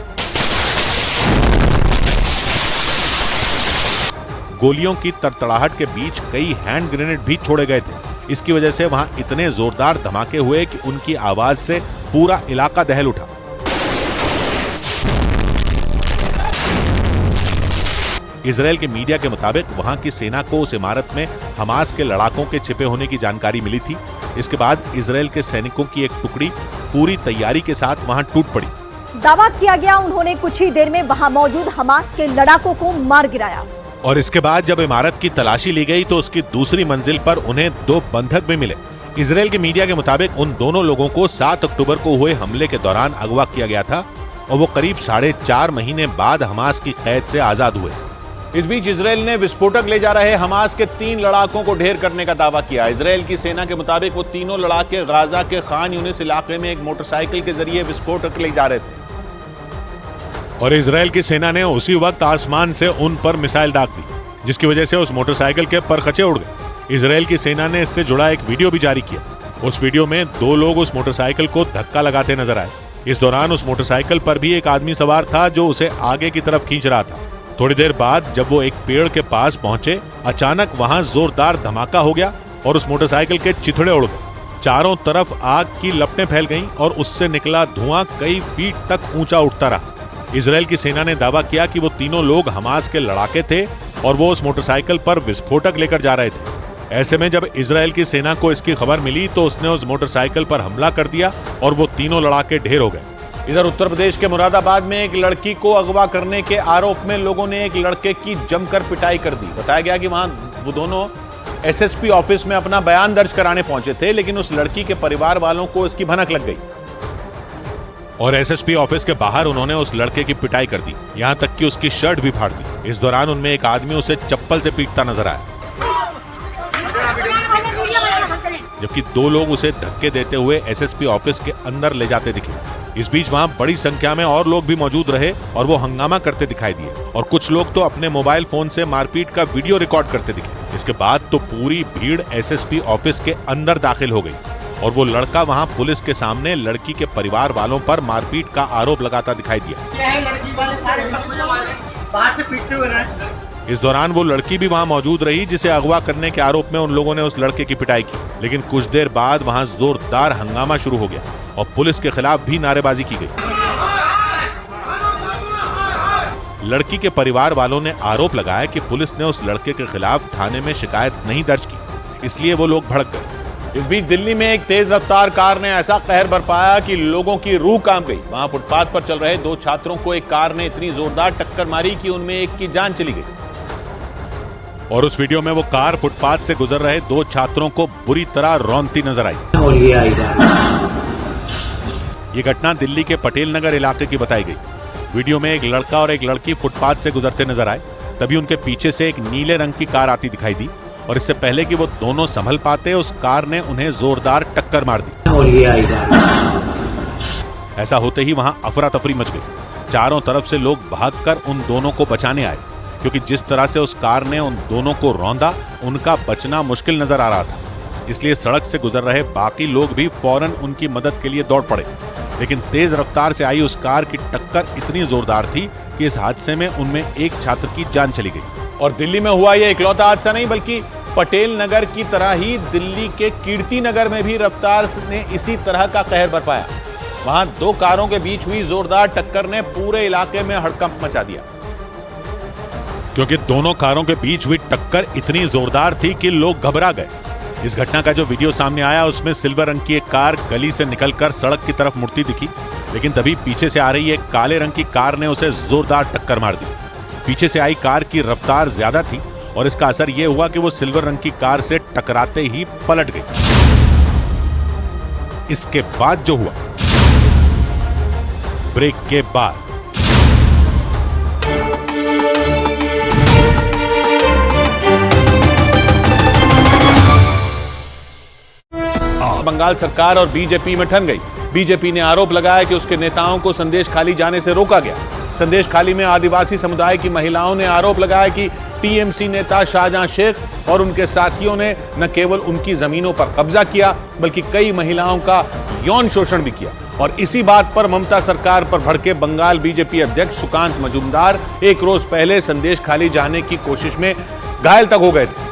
गोलियों की तड़तड़ाहट के बीच कई हैंड ग्रेनेड भी छोड़े गए थे। इसकी वजह से वहां इतने जोरदार धमाके हुए कि उनकी आवाज से पूरा इलाका दहल उठा। इजरायल के मीडिया के मुताबिक वहां की सेना को उस इमारत में हमास के लड़ाकों के छिपे होने की जानकारी मिली थी। इसके बाद इजरायल के सैनिकों की एक टुकड़ी पूरी तैयारी के साथ वहां टूट पड़ी। दावा किया गया उन्होंने कुछ ही देर में वहां मौजूद हमास के लड़ाकों को मार गिराया। और इसके बाद जब इमारत की तलाशी ली गई तो उसकी दूसरी मंजिल पर उन्हें 2 बंधक भी मिले। इजराइल के मीडिया के मुताबिक उन दोनों लोगों को 7 अक्टूबर को हुए हमले के दौरान अगवा किया गया था और वो करीब 4.5 महीने बाद हमास की कैद से आजाद हुए। इस बीच इजराइल ने विस्फोटक ले जा रहे हमास के 3 लड़ाकों को ढेर करने का दावा किया। इजराइल की सेना के मुताबिक वो तीनों लड़ाके गाजा के खान यूनिस इलाके में एक मोटरसाइकिल के जरिए विस्फोटक ले जा रहे थे और इजराइल की सेना ने उसी वक्त आसमान से उन पर मिसाइल दाग दी, जिसकी वजह से उस मोटरसाइकिल के परखचे उड़ गए। इजराइल की सेना ने इससे जुड़ा एक वीडियो भी जारी किया। उस वीडियो में 2 लोग उस मोटरसाइकिल को धक्का लगाते नजर आए। इस दौरान उस मोटरसाइकिल पर भी एक आदमी सवार था जो उसे आगे की तरफ खींच रहा था। थोड़ी देर बाद जब वो एक पेड़ के पास पहुंचे, अचानक वहां जोरदार धमाका हो गया और उस मोटरसाइकिल के चिथड़े उड़ गए। चारों तरफ आग की लपटें फैल गईं और उससे निकला धुआं कई फीट तक ऊंचा उठता रहा। इजराइल की सेना ने दावा किया कि वो तीनों लोग हमास के लड़ाके थे और वो उस मोटरसाइकिल पर विस्फोटक लेकर जा रहे थे। ऐसे में जब इजराइल की सेना को इसकी खबर मिली तो उसने उस मोटरसाइकिल पर हमला कर दिया और वो तीनों लड़ाके ढेर हो गए। इधर उत्तर प्रदेश के मुरादाबाद में एक लड़की को अगवा करने के आरोप में लोगों ने एक लड़के की जमकर पिटाई कर दी। बताया गया कि वहां वो दोनों एसएसपी ऑफिस में अपना बयान दर्ज कराने पहुंचे थे, लेकिन उस लड़की के परिवार वालों को इसकी भनक लग गई और एसएसपी ऑफिस के बाहर उन्होंने उस लड़के की पिटाई कर दी, यहां तक कि उसकी शर्ट भी फाड़ दी। इस दौरान उनमें एक आदमी उसे चप्पल से पीटता नजर आया, जबकि 2 लोग उसे धक्के देते हुए एसएसपी ऑफिस के अंदर ले जाते दिखे। इस बीच वहां बड़ी संख्या में और लोग भी मौजूद रहे और वो हंगामा करते दिखाई दिए और कुछ लोग तो अपने मोबाइल फोन से मारपीट का वीडियो रिकॉर्ड करते दिखे। इसके बाद तो पूरी भीड़ एसएसपी ऑफिस के अंदर दाखिल हो गई और वो लड़का वहां पुलिस के सामने लड़की के परिवार वालों पर मारपीट का आरोप लगाता दिखाई दिया। इस दौरान वो लड़की भी वहां मौजूद रही जिसे अगवा करने के आरोप में उन लोगों ने उस लड़के की पिटाई की, लेकिन कुछ देर बाद वहां जोरदार हंगामा शुरू हो गया और पुलिस के खिलाफ भी नारेबाजी की गई। लड़की के परिवार वालों ने आरोप लगाया कि पुलिस ने उस लड़के के खिलाफ थाने में शिकायत नहीं दर्ज की, इसलिए वो लोग भड़क गए। इस बीच दिल्ली में एक तेज रफ्तार कार ने ऐसा कहर बरपाया कि लोगों की रूह कांप गई। वहां फुटपाथ पर चल रहे 2 छात्रों को एक कार ने इतनी जोरदार टक्कर मारी कि उनमें एक की जान चली गई और उस वीडियो में वो कार फुटपाथ से गुजर रहे 2 छात्रों को बुरी तरह रौंदती नजर आई। ये घटना दिल्ली के पटेल नगर इलाके की बताई गई। वीडियो में एक लड़का और एक लड़की फुटपाथ से गुजरते नजर आए, तभी उनके पीछे से एक नीले रंग की कार आती दिखाई दी और इससे पहले कि वो दोनों संभल पाते उस कार ने उन्हें जोरदार टक्कर मार दी। ऐसा होते ही वहां अफरा तफरी मच गई। चारों तरफ से लोग भागकर उन दोनों को बचाने आए, क्योंकि जिस तरह से उस कार ने उन दोनों को रौंदा उनका बचना मुश्किल नजर आ रहा था। इसलिए सड़क से गुजर रहे बाकी लोग भी फौरन उनकी मदद के लिए दौड़ पड़े, लेकिन तेज रफ्तार से आई उस कार की टक्कर इतनी जोरदार थी कि इस हादसे में उनमें एक छात्र की जान चली गई। और दिल्ली में हुआ यह इकलौता हादसा नहीं, बल्कि पटेल नगर की तरह ही दिल्ली के कीर्ति नगर में भी रफ्तार ने इसी तरह का कहर बरपाया। वहां 2 कारों के बीच हुई जोरदार टक्कर ने पूरे इलाके में हड़कंप मचा दिया, क्योंकि दोनों कारों के बीच हुई टक्कर इतनी जोरदार थी कि लोग घबरा गए। इस घटना का जो वीडियो सामने आया उसमें सिल्वर रंग की एक कार गली से निकलकर सड़क की तरफ मुड़ती दिखी, लेकिन तभी पीछे से आ रही एक काले रंग की कार ने उसे जोरदार टक्कर मार दी। पीछे से आई कार की रफ्तार ज्यादा थी और इसका असर यह हुआ कि वो सिल्वर रंग की कार से टकराते ही पलट गई। इसके बाद जो हुआ, ब्रेक के बाद बंगाल सरकार और बीजेपी में ठन गई। बीजेपी ने आरोप लगाया कि उसके नेताओं को संदेश खाली जाने से रोका गया। संदेश खाली में आदिवासी समुदाय की महिलाओं ने आरोप लगाया कि टीएमसी नेता शाहजहां शेख और उनके साथियों ने न केवल उनकी जमीनों पर कब्जा किया, बल्कि कई महिलाओं का यौन शोषण भी किया। और इसी बात पर ममता सरकार पर भड़के बंगाल बीजेपी अध्यक्ष सुकांत मजूमदार एक रोज पहले संदेश खाली जाने की कोशिश में घायल तक हो गए थे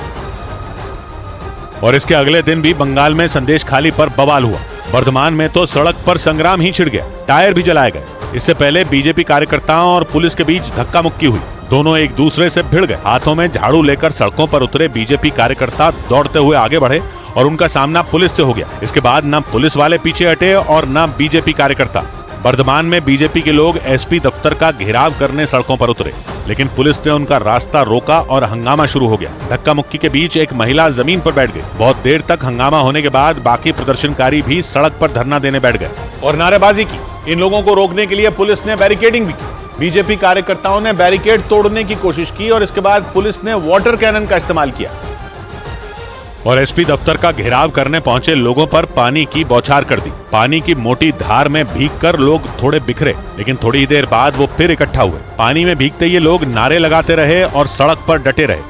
और इसके अगले दिन भी बंगाल में संदेश खाली पर बवाल हुआ। वर्धमान में तो सड़क पर संग्राम ही छिड़ गया, टायर भी जलाए गए। इससे पहले बीजेपी कार्यकर्ताओं और पुलिस के बीच धक्का मुक्की हुई। दोनों एक दूसरे से भिड़ गए। हाथों में झाड़ू लेकर सड़कों पर उतरे बीजेपी कार्यकर्ता दौड़ते हुए आगे बढ़े और उनका सामना पुलिस से हो गया। इसके बाद न पुलिस वाले पीछे हटे और न बीजेपी कार्यकर्ता। बर्धमान में बीजेपी के लोग एसपी दफ्तर का घेराव करने सड़कों पर उतरे, लेकिन पुलिस ने उनका रास्ता रोका और हंगामा शुरू हो गया। धक्का मुक्की के बीच एक महिला जमीन पर बैठ गई। बहुत देर तक हंगामा होने के बाद बाकी प्रदर्शनकारी भी सड़क पर धरना देने बैठ गए और नारेबाजी की। इन लोगों को रोकने के लिए पुलिस ने बैरिकेडिंग भी की। बीजेपी कार्यकर्ताओं ने बैरिकेड तोड़ने की कोशिश की और इसके बाद पुलिस ने वाटर कैनन का इस्तेमाल किया और एसपी दफ्तर का घेराव करने पहुंचे लोगों पर पानी की बौछार कर दी। पानी की मोटी धार में भीगकर लोग थोड़े बिखरे, लेकिन थोड़ी ही देर बाद वो फिर इकट्ठा हुए। पानी में भीगते ये लोग नारे लगाते रहे और सड़क पर डटे रहे।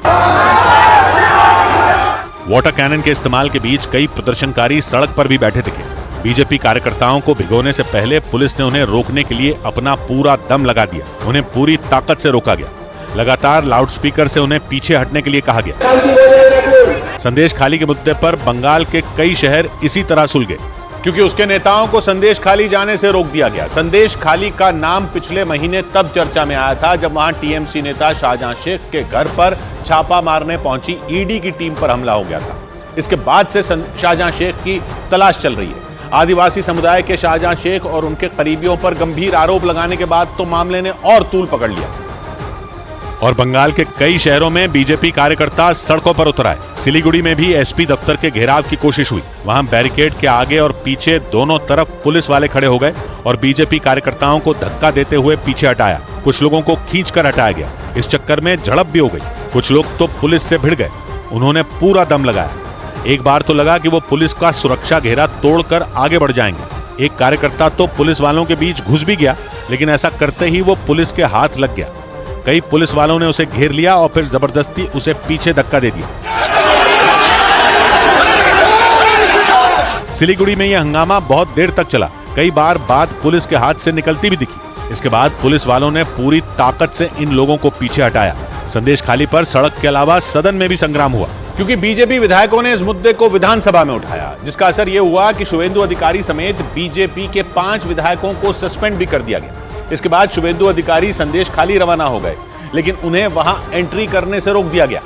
वाटर कैनन के इस्तेमाल के बीच कई प्रदर्शनकारी सड़क पर भी बैठे दिखे। बीजेपी कार्यकर्ताओं को भिगोने से पहले पुलिस ने उन्हें रोकने के लिए अपना पूरा दम लगा दिया। उन्हें पूरी ताकत से रोका गया। लगातार लाउडस्पीकर से उन्हें पीछे हटने के लिए कहा गया। संदेश खाली के मुद्दे पर बंगाल के कई शहर इसी तरह सुलगे, क्योंकि उसके नेताओं को संदेश खाली जाने से रोक दिया गया। संदेश खाली का नाम पिछले महीने तब चर्चा में आया था जब वहां टीएमसी नेता शाहजहां शेख के घर पर छापा मारने पहुंची ईडी की टीम पर हमला हो गया था। इसके बाद से शाहजहां शेख की तलाश चल रही है। आदिवासी समुदाय के शाहजहां शेख और उनके करीबियों पर गंभीर आरोप लगाने के बाद तो मामले ने और तूल पकड़ लिया और बंगाल के कई शहरों में बीजेपी कार्यकर्ता सड़कों पर उतर आए। सिलीगुड़ी में भी एसपी दफ्तर के घेराव की कोशिश हुई। वहां बैरिकेड के आगे और पीछे दोनों तरफ पुलिस वाले खड़े हो गए और बीजेपी कार्यकर्ताओं को धक्का देते हुए पीछे हटाया। कुछ लोगों को खींचकर हटाया गया। इस चक्कर में झड़प भी हो गई। कुछ लोग तो पुलिस से भिड़ गए। उन्होंने पूरा दम लगाया। एक बार तो लगा कि वो पुलिस का सुरक्षा घेरा तोड़कर आगे बढ़ जाएंगे। एक कार्यकर्ता तो पुलिस वालों के बीच घुस भी गया, लेकिन ऐसा करते ही वो पुलिस के हाथ लग गया। कई पुलिस वालों ने उसे घेर लिया और फिर जबरदस्ती उसे पीछे धक्का दे दिया। सिलीगुड़ी में यह हंगामा बहुत देर तक चला। कई बार बात पुलिस के हाथ से निकलती भी दिखी। इसके बाद पुलिस वालों ने पूरी ताकत से इन लोगों को पीछे हटाया। संदेश खाली पर सड़क के अलावा सदन में भी संग्राम हुआ, क्योंकि बीजेपी विधायकों ने इस मुद्दे को विधानसभा में उठाया, जिसका असर यह हुआ कि शुवेंदु अधिकारी समेत बीजेपी के 5 विधायकों को सस्पेंड भी कर दिया गया। इसके बाद शुवेंदु अधिकारी संदेश खाली रवाना हो गए, लेकिन उन्हें वहां एंट्री करने से रोक दिया गया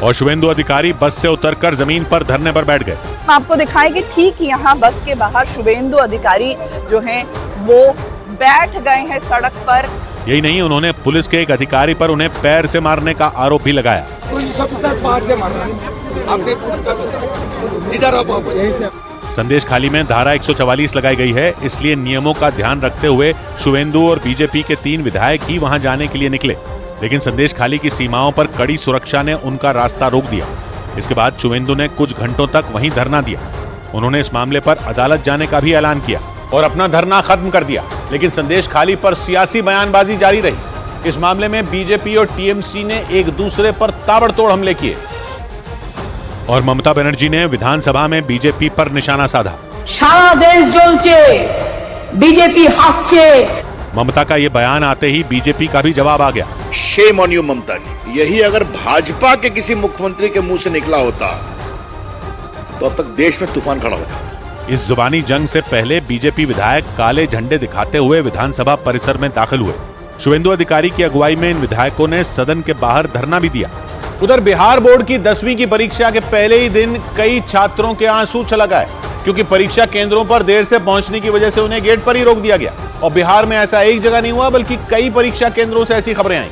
और शुवेंदु अधिकारी बस से उतरकर जमीन पर धरने पर बैठ गए। आपको दिखाएं कि ठीक यहाँ बस के बाहर शुवेंदु अधिकारी जो हैं वो बैठ गए हैं सड़क पर। यही नहीं, उन्होंने पुलिस के एक अधिकारी पर उन्हें पैर से मारने का आरोप भी लगाया। संदेश खाली में धारा 144 लगाई गई है, इसलिए नियमों का ध्यान रखते हुए शुवेंदु और बीजेपी के 3 विधायक ही वहां जाने के लिए निकले, लेकिन संदेश खाली की सीमाओं पर कड़ी सुरक्षा ने उनका रास्ता रोक दिया। इसके बाद शुवेंदु ने कुछ घंटों तक वहीं धरना दिया। उन्होंने इस मामले पर अदालत जाने का भी ऐलान किया और अपना धरना खत्म कर दिया, लेकिन संदेश खाली पर सियासी बयानबाजी जारी रही। इस मामले में बीजेपी और टीएमसी ने एक दूसरे पर ताबड़तोड़ हमले किए और ममता बनर्जी ने विधानसभा में बीजेपी पर निशाना साधा। सारा देश জ্বলছে, बीजेपी हंसছে। ममता का ये बयान आते ही बीजेपी का भी जवाब आ गया। शेम ऑन यू ममता जी, यही अगर भाजपा के किसी मुख्यमंत्री के मुंह से निकला होता तो अब तक देश में तूफान खड़ा होता। इस जुबानी जंग से पहले बीजेपी विधायक काले झंडे दिखाते हुए विधानसभा परिसर में दाखिल हुए। शुवेंदु अधिकारी की अगुवाई में इन विधायकों ने सदन के बाहर धरना भी दिया। उधर बिहार बोर्ड की 10वीं की परीक्षा के पहले ही दिन कई छात्रों के आंसू छलक आए, क्योंकि परीक्षा केंद्रों पर देर से पहुंचने की वजह से उन्हें गेट पर ही रोक दिया गया। और बिहार में ऐसा एक जगह नहीं हुआ, बल्कि कई परीक्षा केंद्रों से ऐसी खबरें आई।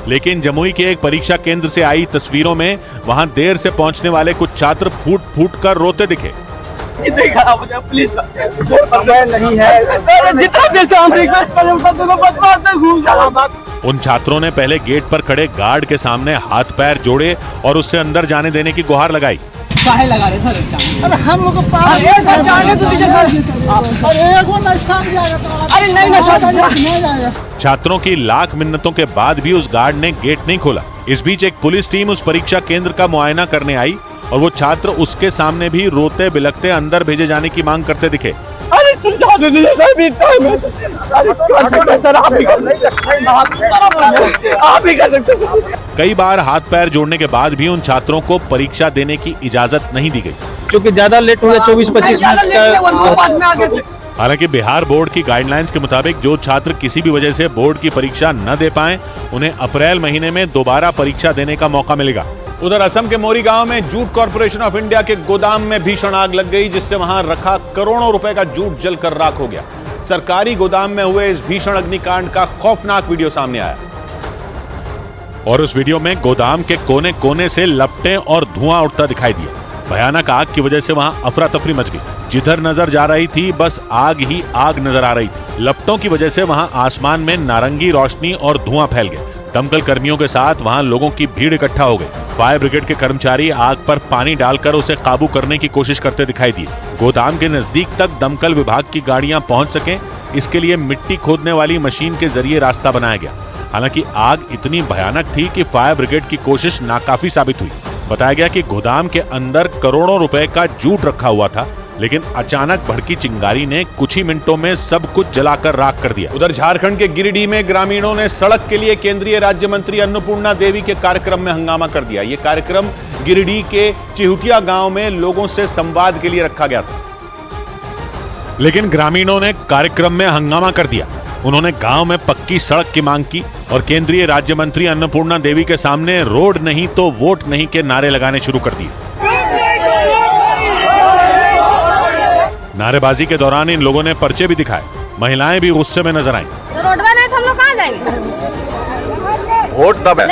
लेकिन जमुई के एक परीक्षा केंद्र से आई तस्वीरों में वहां देर से पहुंचने वाले कुछ छात्र फूट फूट कर रोते दिखे। प्लीज समय नहीं है, जितना देर से हम रिक्वेस्ट कर रहे हैं। उन छात्रों ने पहले गेट पर खड़े गार्ड के सामने हाथ पैर जोड़े और उससे अंदर जाने देने की गुहार लगाई। लगा रहे सर, अरे हम लोग छात्रों की लाख मिन्नतों के बाद भी उस गार्ड ने गेट नहीं खोला। इस बीच एक पुलिस टीम उस परीक्षा केंद्र का मुआयना करने आई और वो छात्र उसके सामने भी रोते बिलखते अंदर भेजे जाने की मांग करते दिखे। कई बार हाथ पैर जोड़ने के बाद भी उन छात्रों को परीक्षा देने की इजाजत नहीं दी गई, क्योंकि ज्यादा लेट हो गया, 24-25 मिनट। हालांकि बिहार बोर्ड की गाइडलाइंस के मुताबिक जो छात्र किसी भी वजह से बोर्ड की परीक्षा न दे पाएं, उन्हें अप्रैल महीने में दोबारा परीक्षा देने का मौका मिलेगा। उधर असम के मोरी गांव में जूट कॉर्पोरेशन ऑफ इंडिया के गोदाम में भीषण आग लग गई, जिससे वहां रखा करोड़ों रुपए का जूट जलकर राख हो गया। सरकारी गोदाम में हुए इस भीषण अग्निकांड का खौफनाक वीडियो सामने आया और उस वीडियो में गोदाम के कोने कोने से लपटें और धुआं उठता दिखाई दिया। भयानक आग की वजह से वहां अफरा तफरी मच गई। जिधर नजर जा रही थी बस आग ही आग नजर आ रही थी। लपटों की वजह से वहां आसमान में नारंगी रोशनी और धुआं फैल गया। दमकल कर्मियों के साथ वहां लोगों की भीड़ इकट्ठा हो गई। फायर ब्रिगेड के कर्मचारी आग पर पानी डालकर उसे काबू करने की कोशिश करते दिखाई दिए। गोदाम के नजदीक तक दमकल विभाग की गाड़ियां पहुंच सकें, इसके लिए मिट्टी खोदने वाली मशीन के जरिए रास्ता बनाया गया। हालांकि आग इतनी भयानक थी कि फायर ब्रिगेड की कोशिश नाकाफी साबित हुई। बताया गया कि गोदाम के अंदर करोड़ों रुपए का जूट रखा हुआ था, लेकिन अचानक भड़की चिंगारी ने कुछ ही मिनटों में सब कुछ जलाकर राख कर दिया। उधर झारखंड के गिरिडीह में ग्रामीणों ने सड़क के लिए केंद्रीय राज्य मंत्री अन्नपूर्णा देवी के कार्यक्रम में हंगामा कर दिया। यह कार्यक्रम गिरिडीह के चिहुटिया गांव में लोगों से संवाद के लिए रखा गया था, लेकिन ग्रामीणों ने कार्यक्रम में हंगामा कर दिया। उन्होंने गांव में पक्की सड़क की मांग की और केंद्रीय राज्य मंत्री अन्नपूर्णा देवी के सामने रोड नहीं तो वोट नहीं के नारे लगाने शुरू कर दिए। नारेबाजी के दौरान इन लोगों ने पर्चे भी दिखाए। महिलाएं भी गुस्से में नजर आईं। तो रोडवा नहीं तो हम लोग कहाँ जाएंगे? वोट तब है।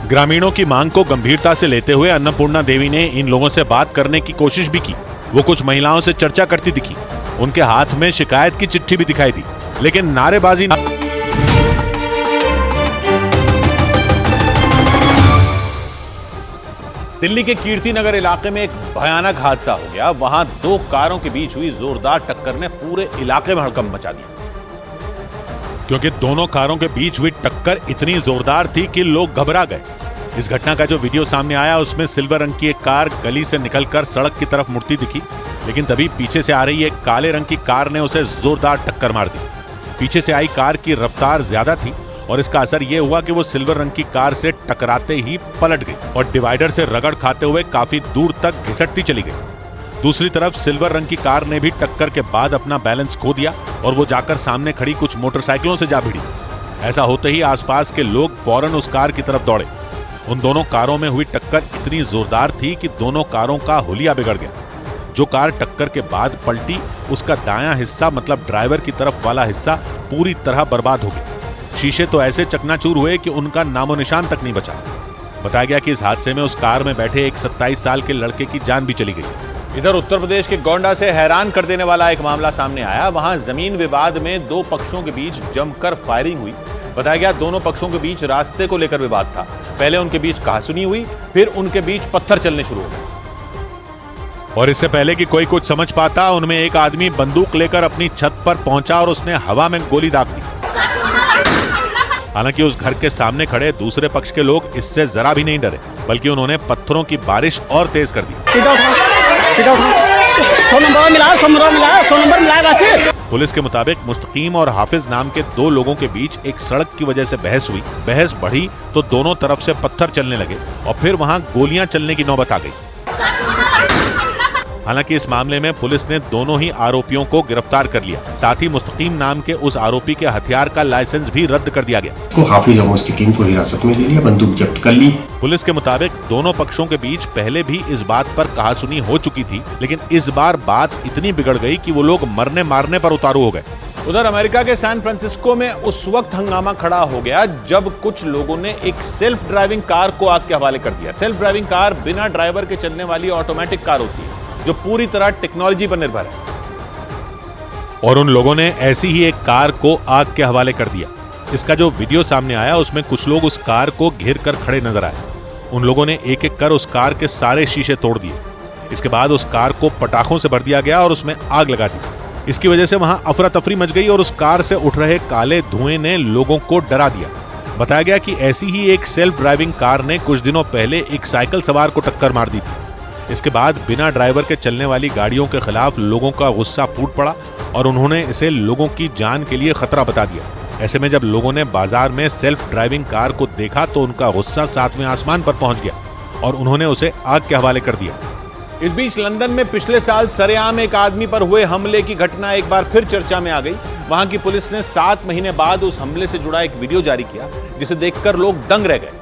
ग्रामीणों की मांग को गंभीरता से लेते हुए अन्नपूर्णा देवी ने इन लोगों से बात करने की कोशिश भी की। वो कुछ महिलाओं से चर्चा करती दिखी। उनके हाथ में शिकायत की चिट्ठी भी दिखाई दी, लेकिन नारेबाजी दिल्ली के कीर्तिनगर इलाके में एक भयानक हादसा हो गया। वहां दो कारों के बीच हुई जोरदार टक्कर ने पूरे इलाके में हड़कंप मचा दिया, क्योंकि दोनों कारों के बीच हुई टक्कर इतनी जोरदार थी कि लोग घबरा गए। इस घटना का जो वीडियो सामने आया उसमें सिल्वर रंग की एक कार गली से निकलकर सड़क की तरफ मुड़ती दिखी, लेकिन तभी पीछे से आ रही एक काले रंग की कार ने उसे जोरदार टक्कर मार दी। पीछे से आई कार की रफ्तार ज्यादा थी और इसका असर यह हुआ कि वो सिल्वर रंग की कार से टकराते ही पलट गई और डिवाइडर से रगड़ खाते हुए काफी दूर तक घिसटती चली गई। दूसरी तरफ सिल्वर रंग की कार ने भी टक्कर के बाद अपना बैलेंस खो दिया और वो जाकर सामने खड़ी कुछ मोटरसाइकिलों से जा भिड़ी। ऐसा होते ही आसपास के लोग फौरन उस कार की तरफ दौड़े। उन दोनों कारों में हुई टक्कर इतनी जोरदार थी कि दोनों कारों का हुलिया बिगड़ गया। जो कार टक्कर के बाद पलटी उसका दायां हिस्सा मतलब ड्राइवर की तरफ वाला हिस्सा पूरी तरह बर्बाद हो गया। शीशे तो ऐसे चकनाचूर हुए कि उनका नामो निशान तक नहीं बचा। बताया गया कि इस हादसे में उस कार में बैठे एक 27 साल के लड़के की जान भी चली गई। इधर उत्तर प्रदेश के गोंडा से हैरान कर देने वाला एक मामला सामने आया। वहां जमीन विवाद में दो पक्षों के बीच जमकर फायरिंग हुई। बताया गया दोनों पक्षों के बीच रास्ते को लेकर विवाद था। पहले उनके बीच कहासुनी हुई, फिर उनके बीच पत्थर चलने शुरू हो गए और इससे पहले कि कोई कुछ समझ पाता, उनमें एक आदमी बंदूक लेकर अपनी छत पर पहुंचा और उसने हवा में गोली दाग दी। हालांकि उस घर के सामने खड़े दूसरे पक्ष के लोग इससे जरा भी नहीं डरे, बल्कि उन्होंने पत्थरों की बारिश और तेज कर दी। पुलिस के मुताबिक मुस्तकीम और हाफिज नाम के दो लोगों के बीच एक सड़क की वजह से बहस हुई। बहस बढ़ी तो दोनों तरफ से पत्थर चलने लगे और फिर वहां गोलियां चलने की नौबत आ गई। हालांकि इस मामले में पुलिस ने दोनों ही आरोपियों को गिरफ्तार कर लिया। साथ ही मुस्तकीम नाम के उस आरोपी के हथियार का लाइसेंस भी रद्द कर दिया गया। हाफिज और मुस्तकीम को हिरासत में ले लिया, बंदूक जब्त कर ली। पुलिस के मुताबिक दोनों पक्षों के बीच पहले भी इस बात पर कहासुनी हो चुकी थी, लेकिन इस बार बात इतनी बिगड़ गई कि वो लोग मरने मारने पर उतारू हो गए। उधर अमेरिका के सैन फ्रांसिस्को में उस वक्त हंगामा खड़ा हो गया जब कुछ लोगों ने एक सेल्फ ड्राइविंग कार को आग के हवाले कर दिया। सेल्फ ड्राइविंग कार बिना ड्राइवर के चलने वाली ऑटोमेटिक कार होती है जो पूरी तरह टेक्नोलॉजी पर निर्भर है, और उन लोगों ने ऐसी ही एक कार को आग के हवाले कर दिया। इसका जो वीडियो सामने आया उसमें कुछ लोग उस कार को घेर कर खड़े नजर आए। उन लोगों ने एक एक कर उस कार के सारे शीशे तोड़ दिए। इसके बाद उस कार को पटाखों से भर दिया गया और उसमें आग लगा दी। इसकी वजह से वहां अफरा तफरी मच गई और उस कार से उठ रहे काले धुएं ने लोगों को डरा दिया। बताया गया कि ऐसी ही एक सेल्फ ड्राइविंग कार ने कुछ दिनों पहले एक साइकिल सवार को टक्कर मार दी थी। इसके बाद बिना ड्राइवर के चलने वाली गाड़ियों के खिलाफ लोगों का गुस्सा फूट पड़ा और उन्होंने इसे लोगों की जान के लिए खतरा बता दिया। ऐसे में जब लोगों ने बाजार में सेल्फ ड्राइविंग कार को देखा तो उनका गुस्सा सातवें आसमान पर पहुंच गया और उन्होंने उसे आग के हवाले कर दिया। इस बीच लंदन में पिछले साल सरेआम एक आदमी पर हुए हमले की घटना एक बार फिर चर्चा में आ गई। वहां की पुलिस ने 7 महीने बाद उस हमले से जुड़ा एक वीडियो जारी किया जिसे देखकर लोग दंग रह गए।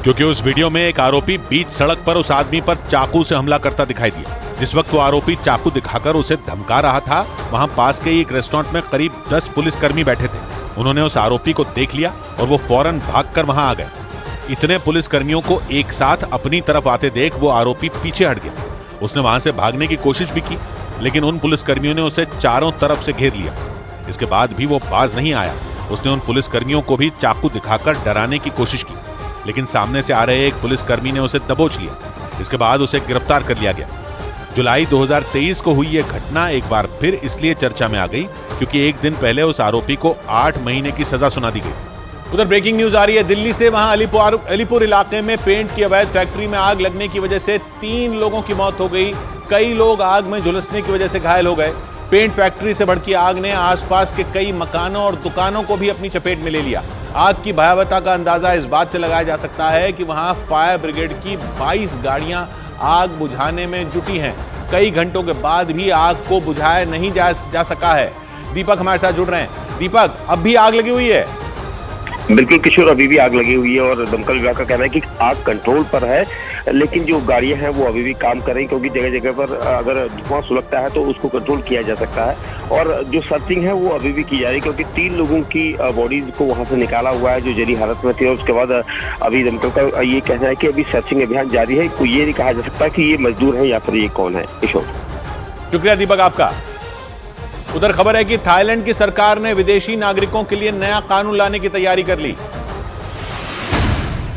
क्योंकि उस वीडियो में एक आरोपी बीच सड़क पर उस आदमी पर चाकू से हमला करता दिखाई दिया। जिस वक्त वो आरोपी चाकू दिखाकर उसे धमका रहा था, वहां पास के एक रेस्टोरेंट में करीब 10 पुलिसकर्मी बैठे थे। उन्होंने उस आरोपी को देख लिया और वो फौरन भागकर वहां आ गए। इतने पुलिसकर्मियों को एक साथ अपनी तरफ आते देख वो आरोपी पीछे हट गया। उसने वहां से भागने की कोशिश भी की, लेकिन उन पुलिसकर्मियों ने उसे चारों तरफ से घेर लिया। इसके बाद भी वो बाज नहीं आया। उसने उन पुलिसकर्मियों को भी चाकू दिखाकर डराने की कोशिश की, लेकिन सामने से आ रहे एक पुलिसकर्मी ने उसे दबोच लिया। इसके बाद उसे गिरफ्तार कर लिया गया। जुलाई 2023 को हुई यह घटना एक बार फिर इसलिए चर्चा में आ गई क्योंकि एक दिन पहले उस आरोपी को 8 महीने की सजा सुना दी गई। उधर ब्रेकिंग न्यूज आ रही है दिल्ली से। वहां अलीपुर इलाके में पेंट की अवैध फैक्ट्री में आग लगने की वजह से 3 लोगों की मौत हो गई। कई लोग आग में झुलसने की वजह से घायल हो गए। पेंट फैक्ट्री से भड़की आग ने आसपास के कई मकानों और दुकानों को भी अपनी चपेट में ले लिया। आग की भयावहता का अंदाजा इस बात से लगाया जा सकता है कि वहां फायर ब्रिगेड की 22 गाड़ियां आग बुझाने में जुटी हैं। कई घंटों के बाद भी आग को बुझाया नहीं जा सका है। दीपक हमारे साथ जुड़ रहे हैं। दीपक, अब भी आग लगी हुई है? बिल्कुल किशोर, अभी भी आग लगी हुई है और दमकल विभाग का कहना है कि आग कंट्रोल पर है, लेकिन जो गाड़ियां हैं वो अभी भी काम कर रही हैं क्योंकि जगह जगह पर अगर धुआं सुलगता है तो उसको कंट्रोल किया जा सकता है। और जो सर्चिंग है वो अभी भी की जा रही है क्योंकि 3 लोगों की बॉडीज को वहां से निकाला हुआ है जो जली हालत में थे। और उसके बाद अभी दमकल का ये कहना है कि अभी सर्चिंग अभियान जारी है। कोई ये नहीं कहा जा सकता कि ये मजदूर है या फिर ये कौन है। किशोर, शुक्रिया दीपक आपका। उधर खबर है कि थाईलैंड की सरकार ने विदेशी नागरिकों के लिए नया कानून लाने की तैयारी कर ली।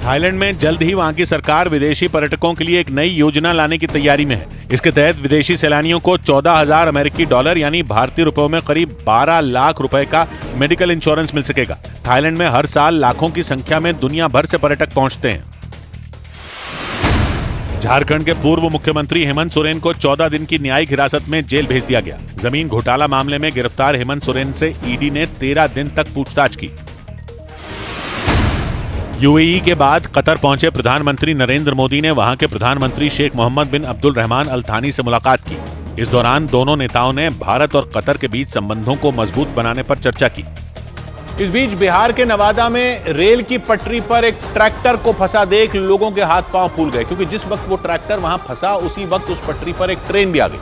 थाईलैंड में जल्द ही वहां की सरकार विदेशी पर्यटकों के लिए एक नई योजना लाने की तैयारी में है। इसके तहत विदेशी सैलानियों को 14,000 अमेरिकी डॉलर यानी भारतीय रुपयों में करीब 12 लाख रुपए का मेडिकल इंश्योरेंस मिल सकेगा। थाईलैंड में हर साल लाखों की संख्या में दुनिया भर से पर्यटक पहुंचते हैं। झारखंड के पूर्व मुख्यमंत्री हेमंत सोरेन को 14 दिन की न्यायिक हिरासत में जेल भेज दिया गया। जमीन घोटाला मामले में गिरफ्तार हेमंत सोरेन से ईडी ने 13 दिन तक पूछताछ की। यूएई के बाद कतर पहुंचे प्रधानमंत्री नरेंद्र मोदी ने वहां के प्रधानमंत्री शेख मोहम्मद बिन अब्दुल रहमान अल थानी से मुलाकात की। इस दौरान दोनों नेताओं ने भारत और कतर के बीच संबंधों को मजबूत बनाने पर चर्चा की। इस बीच बिहार के नवादा में रेल की पटरी पर एक ट्रैक्टर को फंसा देख लोगों के हाथ पांव फूल गए, क्योंकि जिस वक्त वो ट्रैक्टर वहां फंसा उसी वक्त उस पटरी पर एक ट्रेन भी आ गई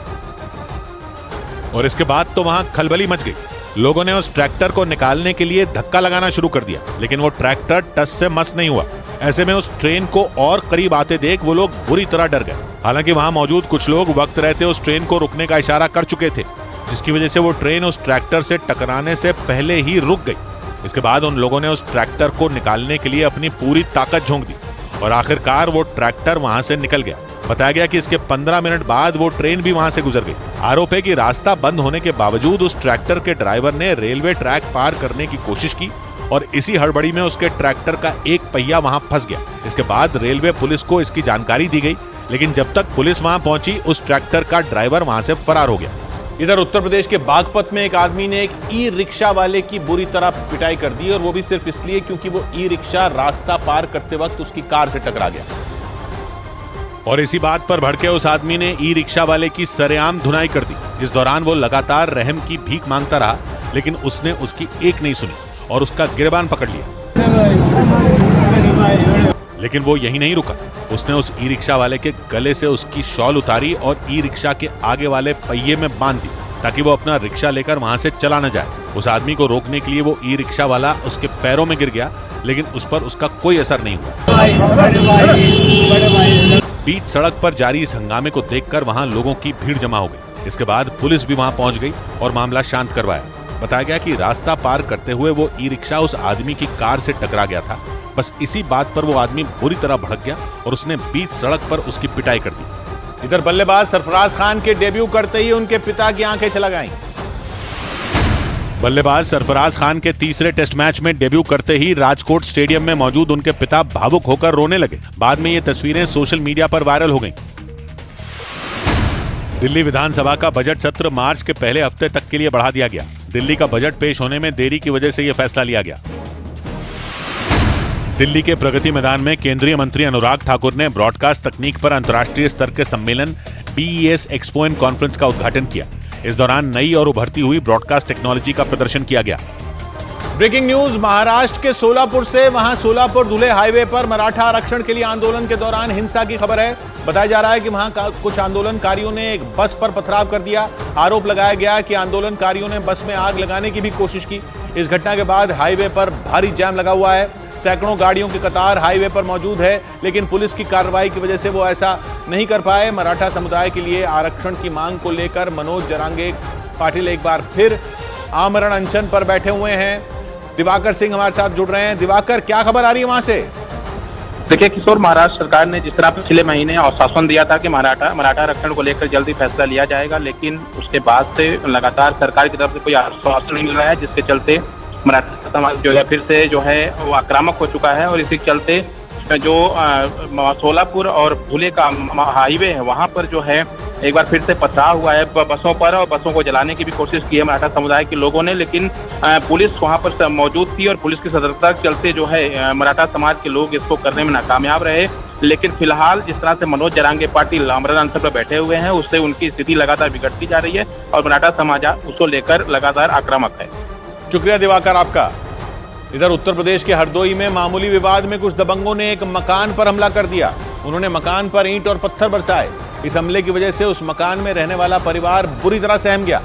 और इसके बाद तो वहां खलबली मच गई। लोगों ने उस ट्रैक्टर को निकालने के लिए धक्का लगाना शुरू कर दिया, लेकिन वो ट्रैक्टर टस से मस नहीं हुआ। ऐसे में उस ट्रेन को और करीब आते देख वो लोग बुरी तरह डर गए। हालांकि वहां मौजूद कुछ लोग वक्त रहते उस ट्रेन को रुकने का इशारा कर चुके थे, जिसकी वजह से वो ट्रेन उस ट्रैक्टर से टकराने से पहले ही रुक गई। इसके बाद उन लोगों ने उस ट्रैक्टर को निकालने के लिए अपनी पूरी ताकत झोंक दी और आखिरकार वो ट्रैक्टर वहां से निकल गया। बताया गया कि इसके 15 मिनट बाद वो ट्रेन भी वहां से गुजर गई। आरोप है कि रास्ता बंद होने के बावजूद उस ट्रैक्टर के ड्राइवर ने रेलवे ट्रैक पार करने की कोशिश की और इसी हड़बड़ी में उसके ट्रैक्टर का एक पहिया वहां फंस गया। इसके बाद रेलवे पुलिस को इसकी जानकारी दी गई, लेकिन जब तक पुलिस वहां पहुंची उस ट्रैक्टर का ड्राइवर वहां से फरार हो गया। इधर उत्तर प्रदेश के बागपत में एक आदमी ने एक ई रिक्शा वाले की बुरी तरह पिटाई कर दी, और वो भी सिर्फ इसलिए क्योंकि वो ई रिक्शा रास्ता पार करते वक्त उसकी कार से टकरा गया। और इसी बात पर भड़के उस आदमी ने ई रिक्शा वाले की सरेआम धुनाई कर दी। इस दौरान वो लगातार रहम की भीख मांगता रहा, लेकिन उसने उसकी एक नहीं सुनी और उसका गिरबान पकड़ लिया। लेकिन वो यही नहीं रुका, उसने उस ई रिक्शा वाले के गले से उसकी शॉल उतारी और ई रिक्शा के आगे वाले पहिए में बांध दी ताकि वो अपना रिक्शा लेकर वहां से चला न जाए। उस आदमी को रोकने के लिए वो ई रिक्शा वाला उसके पैरों में गिर गया, लेकिन उस पर उसका कोई असर नहीं हुआ। बीच सड़क पर जारी इस हंगामे को देखकर वहां लोगों की भीड़ जमा हो गई। इसके बाद पुलिस भी वहां पहुंच गई और मामला शांत करवाया। बताया गया कि रास्ता पार करते हुए वो ई रिक्शा उस आदमी की कार से टकरा गया था। बस इसी बात पर वो आदमी बुरी तरह भड़क गया और उसने बीच सड़क पर उसकी पिटाई कर दी। इधर बल्लेबाज सरफराज खान के डेब्यू करते ही उनके पिता की आंखें चला गईं। बल्लेबाज सरफराज खान के तीसरे टेस्ट मैच में डेब्यू करते ही राजकोट स्टेडियम में मौजूद उनके पिता भावुक होकर रोने लगे। बाद में ये तस्वीरें सोशल मीडिया पर वायरल हो गईं। दिल्ली विधानसभा का बजट सत्र मार्च के पहले हफ्ते तक के लिए बढ़ा दिया गया। दिल्ली का बजट पेश होने में देरी की वजह से यह फैसला लिया गया। दिल्ली के प्रगति मैदान में केंद्रीय मंत्री अनुराग ठाकुर ने ब्रॉडकास्ट तकनीक पर अंतर्राष्ट्रीय स्तर के सम्मेलन BES एक्सपो एंड कॉन्फ्रेंस का उद्घाटन किया। इस दौरान नई और उभरती हुई ब्रॉडकास्ट टेक्नोलॉजी का प्रदर्शन किया गया। ब्रेकिंग न्यूज महाराष्ट्र के सोलापुर से। वहां सोलापुर धुले हाईवे पर मराठा आरक्षण के लिए आंदोलन के दौरान हिंसा की खबर है। बताया जा रहा है कि वहां कुछ आंदोलनकारियों ने एक बस पर पथराव कर दिया। आरोप लगाया गया कि आंदोलनकारियों ने बस में आग लगाने की भी कोशिश की। इस घटना के बाद हाईवे पर भारी जाम लगा हुआ है। सैकड़ों गाड़ियों की कतार हाईवे पर मौजूद है, लेकिन पुलिस की कार्रवाई की वजह से वो ऐसा नहीं कर पाए। मराठा समुदाय के लिए आरक्षण की मांग को लेकर मनोज जरांगे पाटिल एक बार फिर आमरण अनशन पर बैठे हुए हैं। दिवाकर सिंह हमारे साथ जुड़ रहे हैं। दिवाकर, क्या खबर आ रही है वहां से? देखिए किशोर, महाराष्ट्र सरकार ने जिस तरह पिछले महीने आश्वासन दिया था कि मराठा आरक्षण को लेकर जल्दी फैसला लिया जाएगा, लेकिन उसके बाद से लगातार सरकार की तरफ से कोई आश्वासन नहीं मिल रहा है, जिसके चलते मराठा समाज जो है फिर से जो है वो आक्रामक हो चुका है। और इसी के चलते जो सोलापुर और धुले का हाईवे है वहां पर जो है एक बार फिर से पथराव हुआ है बसों पर, और बसों को जलाने की भी कोशिश की है मराठा समुदाय के लोगों ने, लेकिन पुलिस वहां पर मौजूद थी और पुलिस की सतर्कता के चलते जो है मराठा समाज के लोग इसको करने में नाकामयाब रहे। लेकिन फिलहाल जिस तरह से मनोज जरांगे पाटिल आमरण अनशन पर बैठे हुए हैं, उससे उनकी स्थिति लगातार बिगड़ती जा रही है और मराठा समाज उसको लेकर लगातार आक्रामक है। शुक्रिया दिवाकर आपका। इधर उत्तर प्रदेश के हरदोई में मामूली विवाद में कुछ दबंगों ने एक मकान पर हमला कर दिया। उन्होंने मकान पर ईंट और पत्थर बरसाए। इस हमले की वजह से उस मकान में रहने वाला परिवार बुरी तरह सहम गया,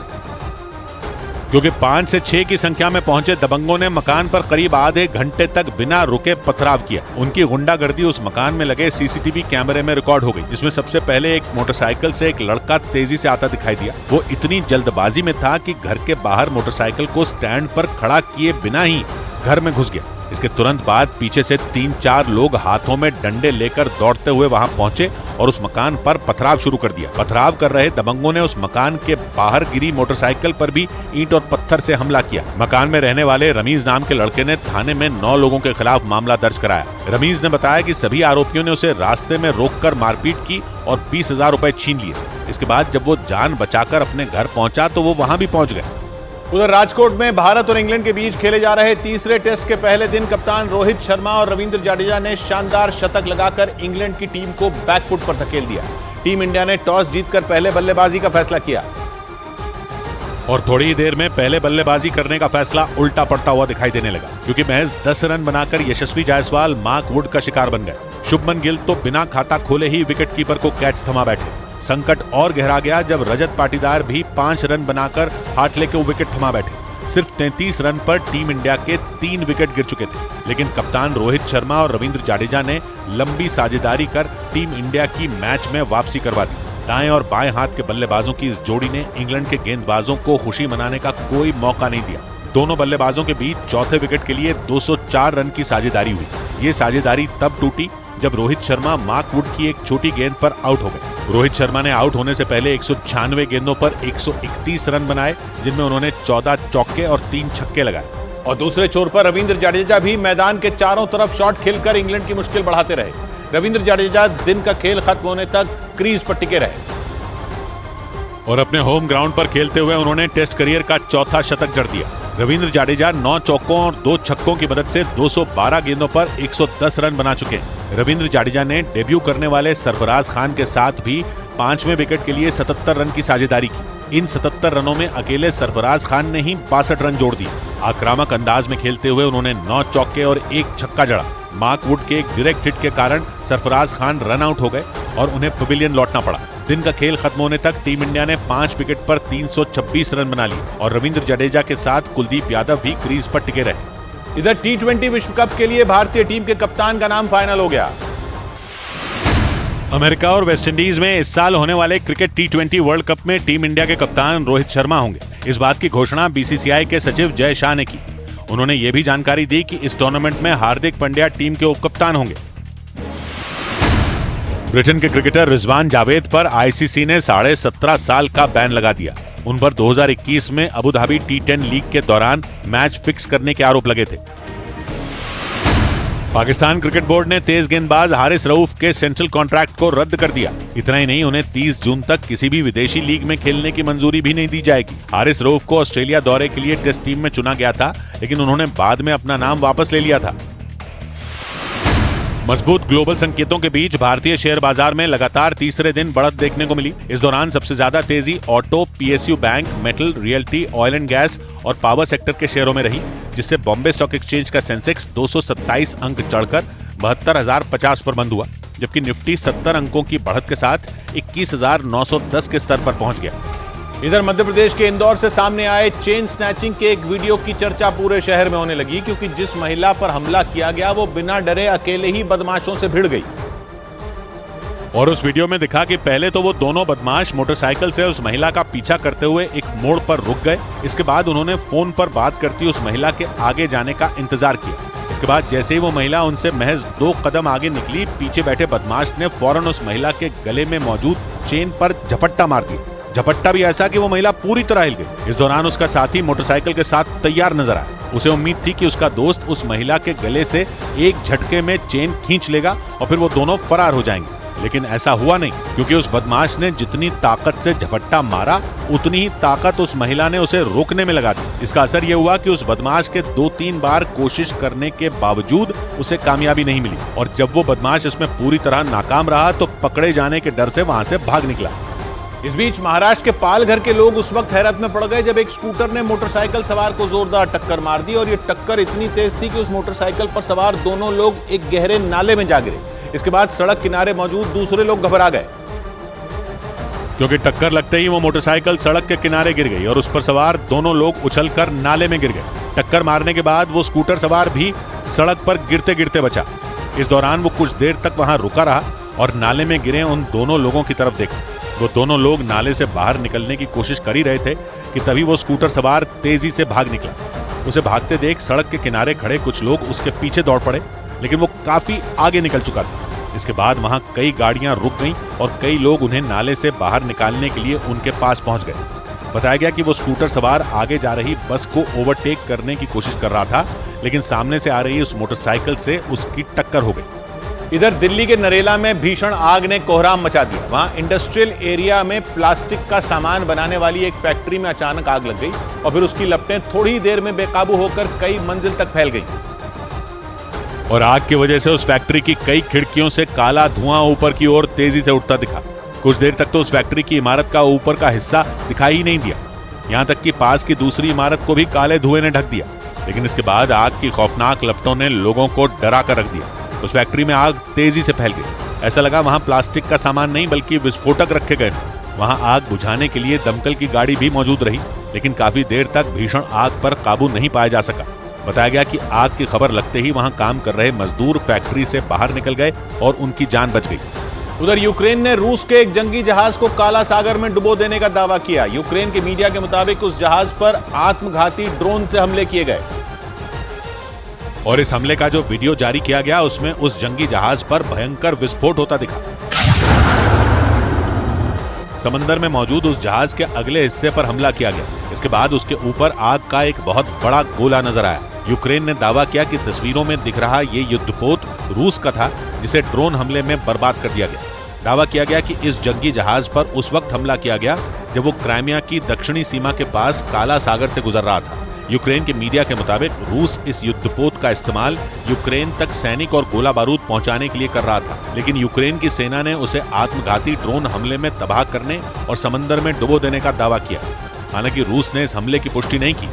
क्योंकि 5 से 6 की संख्या में पहुंचे दबंगों ने मकान पर करीब आधे घंटे तक बिना रुके पथराव किया। उनकी गुंडागर्दी उस मकान में लगे सीसीटीवी कैमरे में रिकॉर्ड हो गई, जिसमें सबसे पहले एक मोटरसाइकिल से एक लड़का तेजी से आता दिखाई दिया। वो इतनी जल्दबाजी में था कि घर के बाहर मोटरसाइकिल को स्टैंड पर खड़ा किए बिना ही घर में घुस गया। इसके तुरंत बाद पीछे से 3-4 लोग हाथों में डंडे लेकर दौड़ते हुए वहां पहुंचे और उस मकान पर पथराव शुरू कर दिया। पथराव कर रहे दबंगों ने उस मकान के बाहर गिरी मोटरसाइकिल पर भी ईंट और पत्थर से हमला किया। मकान में रहने वाले रमीज नाम के लड़के ने थाने में 9 लोगों के खिलाफ मामला दर्ज कराया। रमीज ने बताया कि सभी आरोपियों ने उसे रास्ते में रोककर मारपीट की और 20,000 रुपए छीन लिए। इसके बाद जब वो जान बचाकर अपने घर पहुंचा तो वो वहां भी पहुंच गए। उधर राजकोट में भारत और इंग्लैंड के बीच खेले जा रहे तीसरे टेस्ट के पहले दिन कप्तान रोहित शर्मा और रविंद्र जडेजा ने शानदार शतक लगाकर इंग्लैंड की टीम को बैकफुट पर धकेल दिया। टीम इंडिया ने टॉस जीतकर पहले बल्लेबाजी का फैसला किया और थोड़ी ही देर में पहले बल्लेबाजी करने का फैसला उल्टा पड़ता हुआ दिखाई देने लगा, क्योंकि महज 10 रन बनाकर यशस्वी जायसवाल मार्क वुड का शिकार बन गए। शुभमन गिल तो बिना खाता खोले ही विकेटकीपर को कैच थमा बैठे। संकट और गहरा गया जब रजत पाटीदार भी 5 रन बनाकर हाटले के विकेट थमा बैठे। सिर्फ 33 रन पर टीम इंडिया के 3 विकेट गिर चुके थे, लेकिन कप्तान रोहित शर्मा और रविंद्र जडेजा ने लंबी साझेदारी कर टीम इंडिया की मैच में वापसी करवा दी। दाएं और बाएं हाथ के बल्लेबाजों की इस जोड़ी ने इंग्लैंड के गेंदबाजों को खुशी मनाने का कोई मौका नहीं दिया। दोनों बल्लेबाजों के बीच चौथे विकेट के लिए 204 रन की साझेदारी हुई। ये साझेदारी तब टूटी जब रोहित शर्मा मार्क वुड की एक छोटी गेंद पर आउट हो गए। रोहित शर्मा ने आउट होने से पहले 196 गेंदों पर 131 रन बनाए, जिनमें उन्होंने 14 चौके और 3 छक्के लगाए। और दूसरे छोर पर रविंद्र जडेजा भी मैदान के चारों तरफ शॉट खेलकर इंग्लैंड की मुश्किल बढ़ाते रहे। रविंद्र जडेजा दिन का खेल खत्म होने तक क्रीज पर टिके रहे और अपने होम ग्राउंड पर खेलते हुए उन्होंने टेस्ट करियर का चौथा शतक जड़ दिया। रविंद्र जडेजा 9 चौकों और 2 छक्कों की मदद से 212 गेंदों पर 110 रन बना चुके हैं। रविंद्र जडेजा ने डेब्यू करने वाले सरफराज खान के साथ भी 5वें विकेट के लिए 77 रन की साझेदारी की। इन 77 रनों में अकेले सरफराज खान ने ही 62 रन जोड़ दिए। आक्रामक अंदाज में खेलते हुए उन्होंने 9 चौके और 1 छक्का जड़ा। मार्क वुड के एक डायरेक्ट हिट के कारण सरफराज खान रन आउट हो गए और उन्हें पवेलियन लौटना पड़ा। दिन का खेल खत्म होने तक टीम इंडिया ने 5 विकेट पर 326 रन बना लिए और रविंद्र जडेजा के साथ कुलदीप यादव भी क्रीज पर टिके रहे। इधर T20 विश्व कप के लिए भारतीय टीम के कप्तान का नाम फाइनल हो गया। अमेरिका और वेस्टइंडीज में इस साल होने वाले क्रिकेट T20 वर्ल्ड कप में टीम इंडिया के कप्तान रोहित शर्मा होंगे। इस बात की घोषणा BCCI के सचिव जय शाह ने की। उन्होंने ये भी जानकारी दी कि इस टूर्नामेंट में हार्दिक पांड्या टीम के उपकप्तान होंगे। ब्रिटेन के क्रिकेटर रिजवान जावेद पर ICC ने 17.5 साल का बैन लगा दिया। उन पर 2021 में अबू धाबी T10 लीग के दौरान मैच फिक्स करने के आरोप लगे थे। पाकिस्तान क्रिकेट बोर्ड ने तेज गेंदबाज हारिस रऊफ के सेंट्रल कॉन्ट्रैक्ट को रद्द कर दिया। इतना ही नहीं, उन्हें 30 जून तक किसी भी विदेशी लीग में खेलने की मंजूरी भी नहीं दी जाएगी। हारिस रऊफ को ऑस्ट्रेलिया दौरे के लिए टेस्ट टीम में चुना गया था, लेकिन उन्होंने बाद में अपना नाम वापस ले लिया था। मजबूत ग्लोबल संकेतों के बीच भारतीय शेयर बाजार में लगातार तीसरे दिन बढ़त देखने को मिली। इस दौरान सबसे ज्यादा तेजी auto, PSU bank, metal, realty, oil and gas और पावर सेक्टर के शेयरों में रही, जिससे बॉम्बे स्टॉक एक्सचेंज का सेंसेक्स 227 अंक चढ़कर 72,050 पर बंद हुआ, जबकि निफ्टी 70 अंकों की बढ़त के साथ 21,910 के स्तर पर पहुंच गया। इधर मध्य प्रदेश के इंदौर से सामने आए चेन स्नैचिंग के एक वीडियो की चर्चा पूरे शहर में होने लगी, क्योंकि जिस महिला पर हमला किया गया वो बिना डरे अकेले ही बदमाशों से भिड़ गई। और उस वीडियो में दिखा कि पहले तो वो दोनों बदमाश मोटरसाइकिल से उस महिला का पीछा करते हुए एक मोड़ पर रुक गए। इसके बाद उन्होंने फोन पर बात करती उस महिला के आगे जाने का इंतजार किया। इसके बाद जैसे ही वो महिला उनसे महज 2 कदम आगे निकली, पीछे बैठे बदमाश ने फौरन उस महिला के गले में मौजूद चेन पर झपट्टा मार दिया। झपट्टा भी ऐसा कि वो महिला पूरी तरह हिल गई। इस दौरान उसका साथी मोटरसाइकिल के साथ तैयार नजर आया। उसे उम्मीद थी कि उसका दोस्त उस महिला के गले से एक झटके में चेन खींच लेगा और फिर वो दोनों फरार हो जाएंगे, लेकिन ऐसा हुआ नहीं, क्योंकि उस बदमाश ने जितनी ताकत से झपट्टा मारा उतनी ही ताकत उस महिला ने उसे रोकने में लगा दी। इसका असर यह हुआ कि उस बदमाश के 2-3 बार कोशिश करने के बावजूद उसे कामयाबी नहीं मिली, और जब वो बदमाश इसमें पूरी तरह नाकाम रहा तो पकड़े जाने के डर से वहां से भाग निकला। इस बीच महाराष्ट्र के पालघर के लोग उस वक्त हैरत में पड़ गए जब एक स्कूटर ने मोटरसाइकिल सवार को जोरदार टक्कर मार दी, और ये टक्कर इतनी तेज थी कि उस मोटरसाइकिल पर सवार दोनों लोग एक गहरे नाले में जा गिरे। इसके बाद सड़क किनारे मौजूद दूसरे लोग घबरा गए, क्योंकि टक्कर लगते ही वो मोटरसाइकिल सड़क के किनारे गिर गई और उस पर सवार दोनों लोग उछलकर नाले में गिर गए। टक्कर मारने के बाद वो स्कूटर सवार भी सड़क पर गिरते गिरते बचा। इस दौरान वो कुछ देर तक वहां रुका रहा और नाले में गिरे उन दोनों लोगों की तरफ देखा। वो दोनों लोग नाले से बाहर निकलने की कोशिश कर ही रहे थे कि तभी वो स्कूटर सवार तेजी से भाग निकला। उसे भागते देख सड़क के किनारे खड़े कुछ लोग उसके पीछे दौड़ पड़े, लेकिन वो काफी आगे निकल चुका था। इसके बाद वहां कई गाड़ियां रुक गईं और कई लोग उन्हें नाले से बाहर निकालने के लिए उनके पास पहुंच गए। बताया गया कि वो स्कूटर सवार आगे जा रही बस को ओवरटेक करने की कोशिश कर रहा था, लेकिन सामने से आ रही उस मोटरसाइकिल से उसकी टक्कर हो गई। इधर दिल्ली के नरेला में भीषण आग ने कोहराम मचा दिया। वहां इंडस्ट्रियल एरिया में प्लास्टिक का सामान बनाने वाली एक फैक्ट्री में अचानक आग लग गई और फिर उसकी लपटें थोड़ी देर में बेकाबू होकर कई मंजिल तक फैल गईं। और आग की वजह से उस फैक्ट्री की कई खिड़कियों से काला धुआं ऊपर की ओर तेजी से उठता दिखा। कुछ देर तक तो उस फैक्ट्री की इमारत का ऊपर का हिस्सा दिखाई ही नहीं दिया। यहां तक कि पास की दूसरी इमारत को भी काले धुएं ने ढक दिया। लेकिन इसके बाद आग की खौफनाक लपटों ने लोगों को डरा कर रख दिया। उस फैक्ट्री में आग तेजी से फैल गई। ऐसा लगा वहां प्लास्टिक का सामान नहीं बल्कि विस्फोटक रखे गए। वहां आग बुझाने के लिए दमकल की गाड़ी भी मौजूद रही, लेकिन काफी देर तक भीषण आग पर काबू नहीं पाया जा सका। बताया गया कि आग की खबर लगते ही वहां काम कर रहे मजदूर फैक्ट्री से बाहर निकल गए और उनकी जान बच गई। उधर यूक्रेन ने रूस के एक जंगी जहाज को काला सागर में डुबो देने का दावा किया। यूक्रेन के मीडिया के मुताबिक उस जहाज पर आत्मघाती ड्रोन से हमले किए गए और इस हमले का जो वीडियो जारी किया गया उसमें उस जंगी जहाज पर भयंकर विस्फोट होता दिखा। समंदर में मौजूद उस जहाज के अगले हिस्से पर हमला किया गया। इसके बाद उसके ऊपर आग का एक बहुत बड़ा गोला नजर आया। यूक्रेन ने दावा किया कि तस्वीरों में दिख रहा ये युद्धपोत रूस का था, जिसे ड्रोन हमले में बर्बाद कर दिया गया। दावा किया गया कि इस जंगी जहाज पर उस वक्त हमला किया गया जब वो क्राइमिया की दक्षिणी सीमा के पास काला सागर से गुजर रहा था। यूक्रेन के मीडिया के मुताबिक रूस इस युद्धपोत का इस्तेमाल यूक्रेन तक सैनिक और गोला बारूद पहुंचाने के लिए कर रहा था, लेकिन यूक्रेन की सेना ने उसे आत्मघाती ड्रोन हमले में तबाह करने और समंदर में डुबो देने का दावा किया। हालांकि रूस ने इस हमले की पुष्टि नहीं की।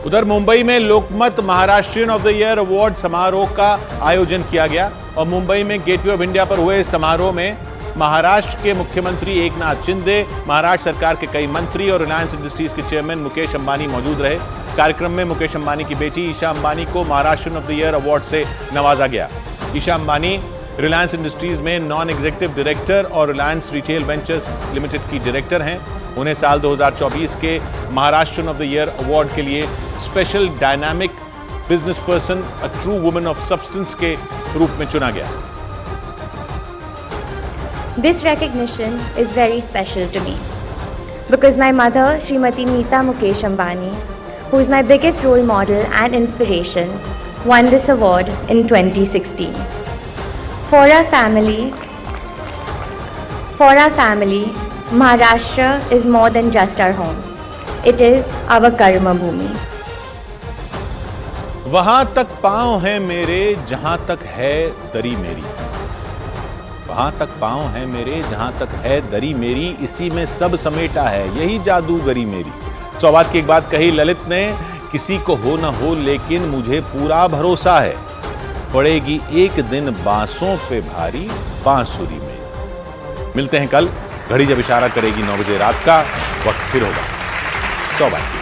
उधर मुंबई में Lokmat Maharashtrian of the year award समारोह का आयोजन किया गया और मुंबई में गेटवे ऑफ इंडिया पर हुए समारोह में महाराष्ट्र के मुख्यमंत्री एकनाथ शिंदे, महाराष्ट्र सरकार के कई मंत्री और रिलायंस इंडस्ट्रीज के चेयरमैन मुकेश अंबानी मौजूद रहे। कार्यक्रम में मुकेश अंबानी की बेटी ईशा अंबानी को Maharashtrian of the year award से नवाजा गया। ईशा अंबानी रिलायंस इंडस्ट्रीज में नॉन एग्जीक्यूटिव डायरेक्टर और रिलायंस रिटेल वेंचर्स लिमिटेड की डायरेक्टर हैं। उन्हें साल 2024 के Maharashtrian of the year award के लिए special dynamic business person a true woman of substance के रूप में चुना गया। This recognition is very special to me because my mother, Srimati Neeta Mukesh Ambani, who is my biggest role model and inspiration, won this award in 2016. For our family, Maharashtra is more than just our home. It is our karma bhumi. वहां तक पांव है मेरे जहां तक है दरी मेरी, वहां तक पांव है मेरे जहां तक है दरी मेरी, इसी में सब समेटा है यही जादूगरी मेरी। सौगात की एक बात कही ललित ने, किसी को हो न हो लेकिन मुझे पूरा भरोसा है, पड़ेगी एक दिन बांसों पे भारी बांसुरी में। मिलते हैं कल, घड़ी जब इशारा करेगी 9 बजे रात का, वक्त फिर होगा 100 बात।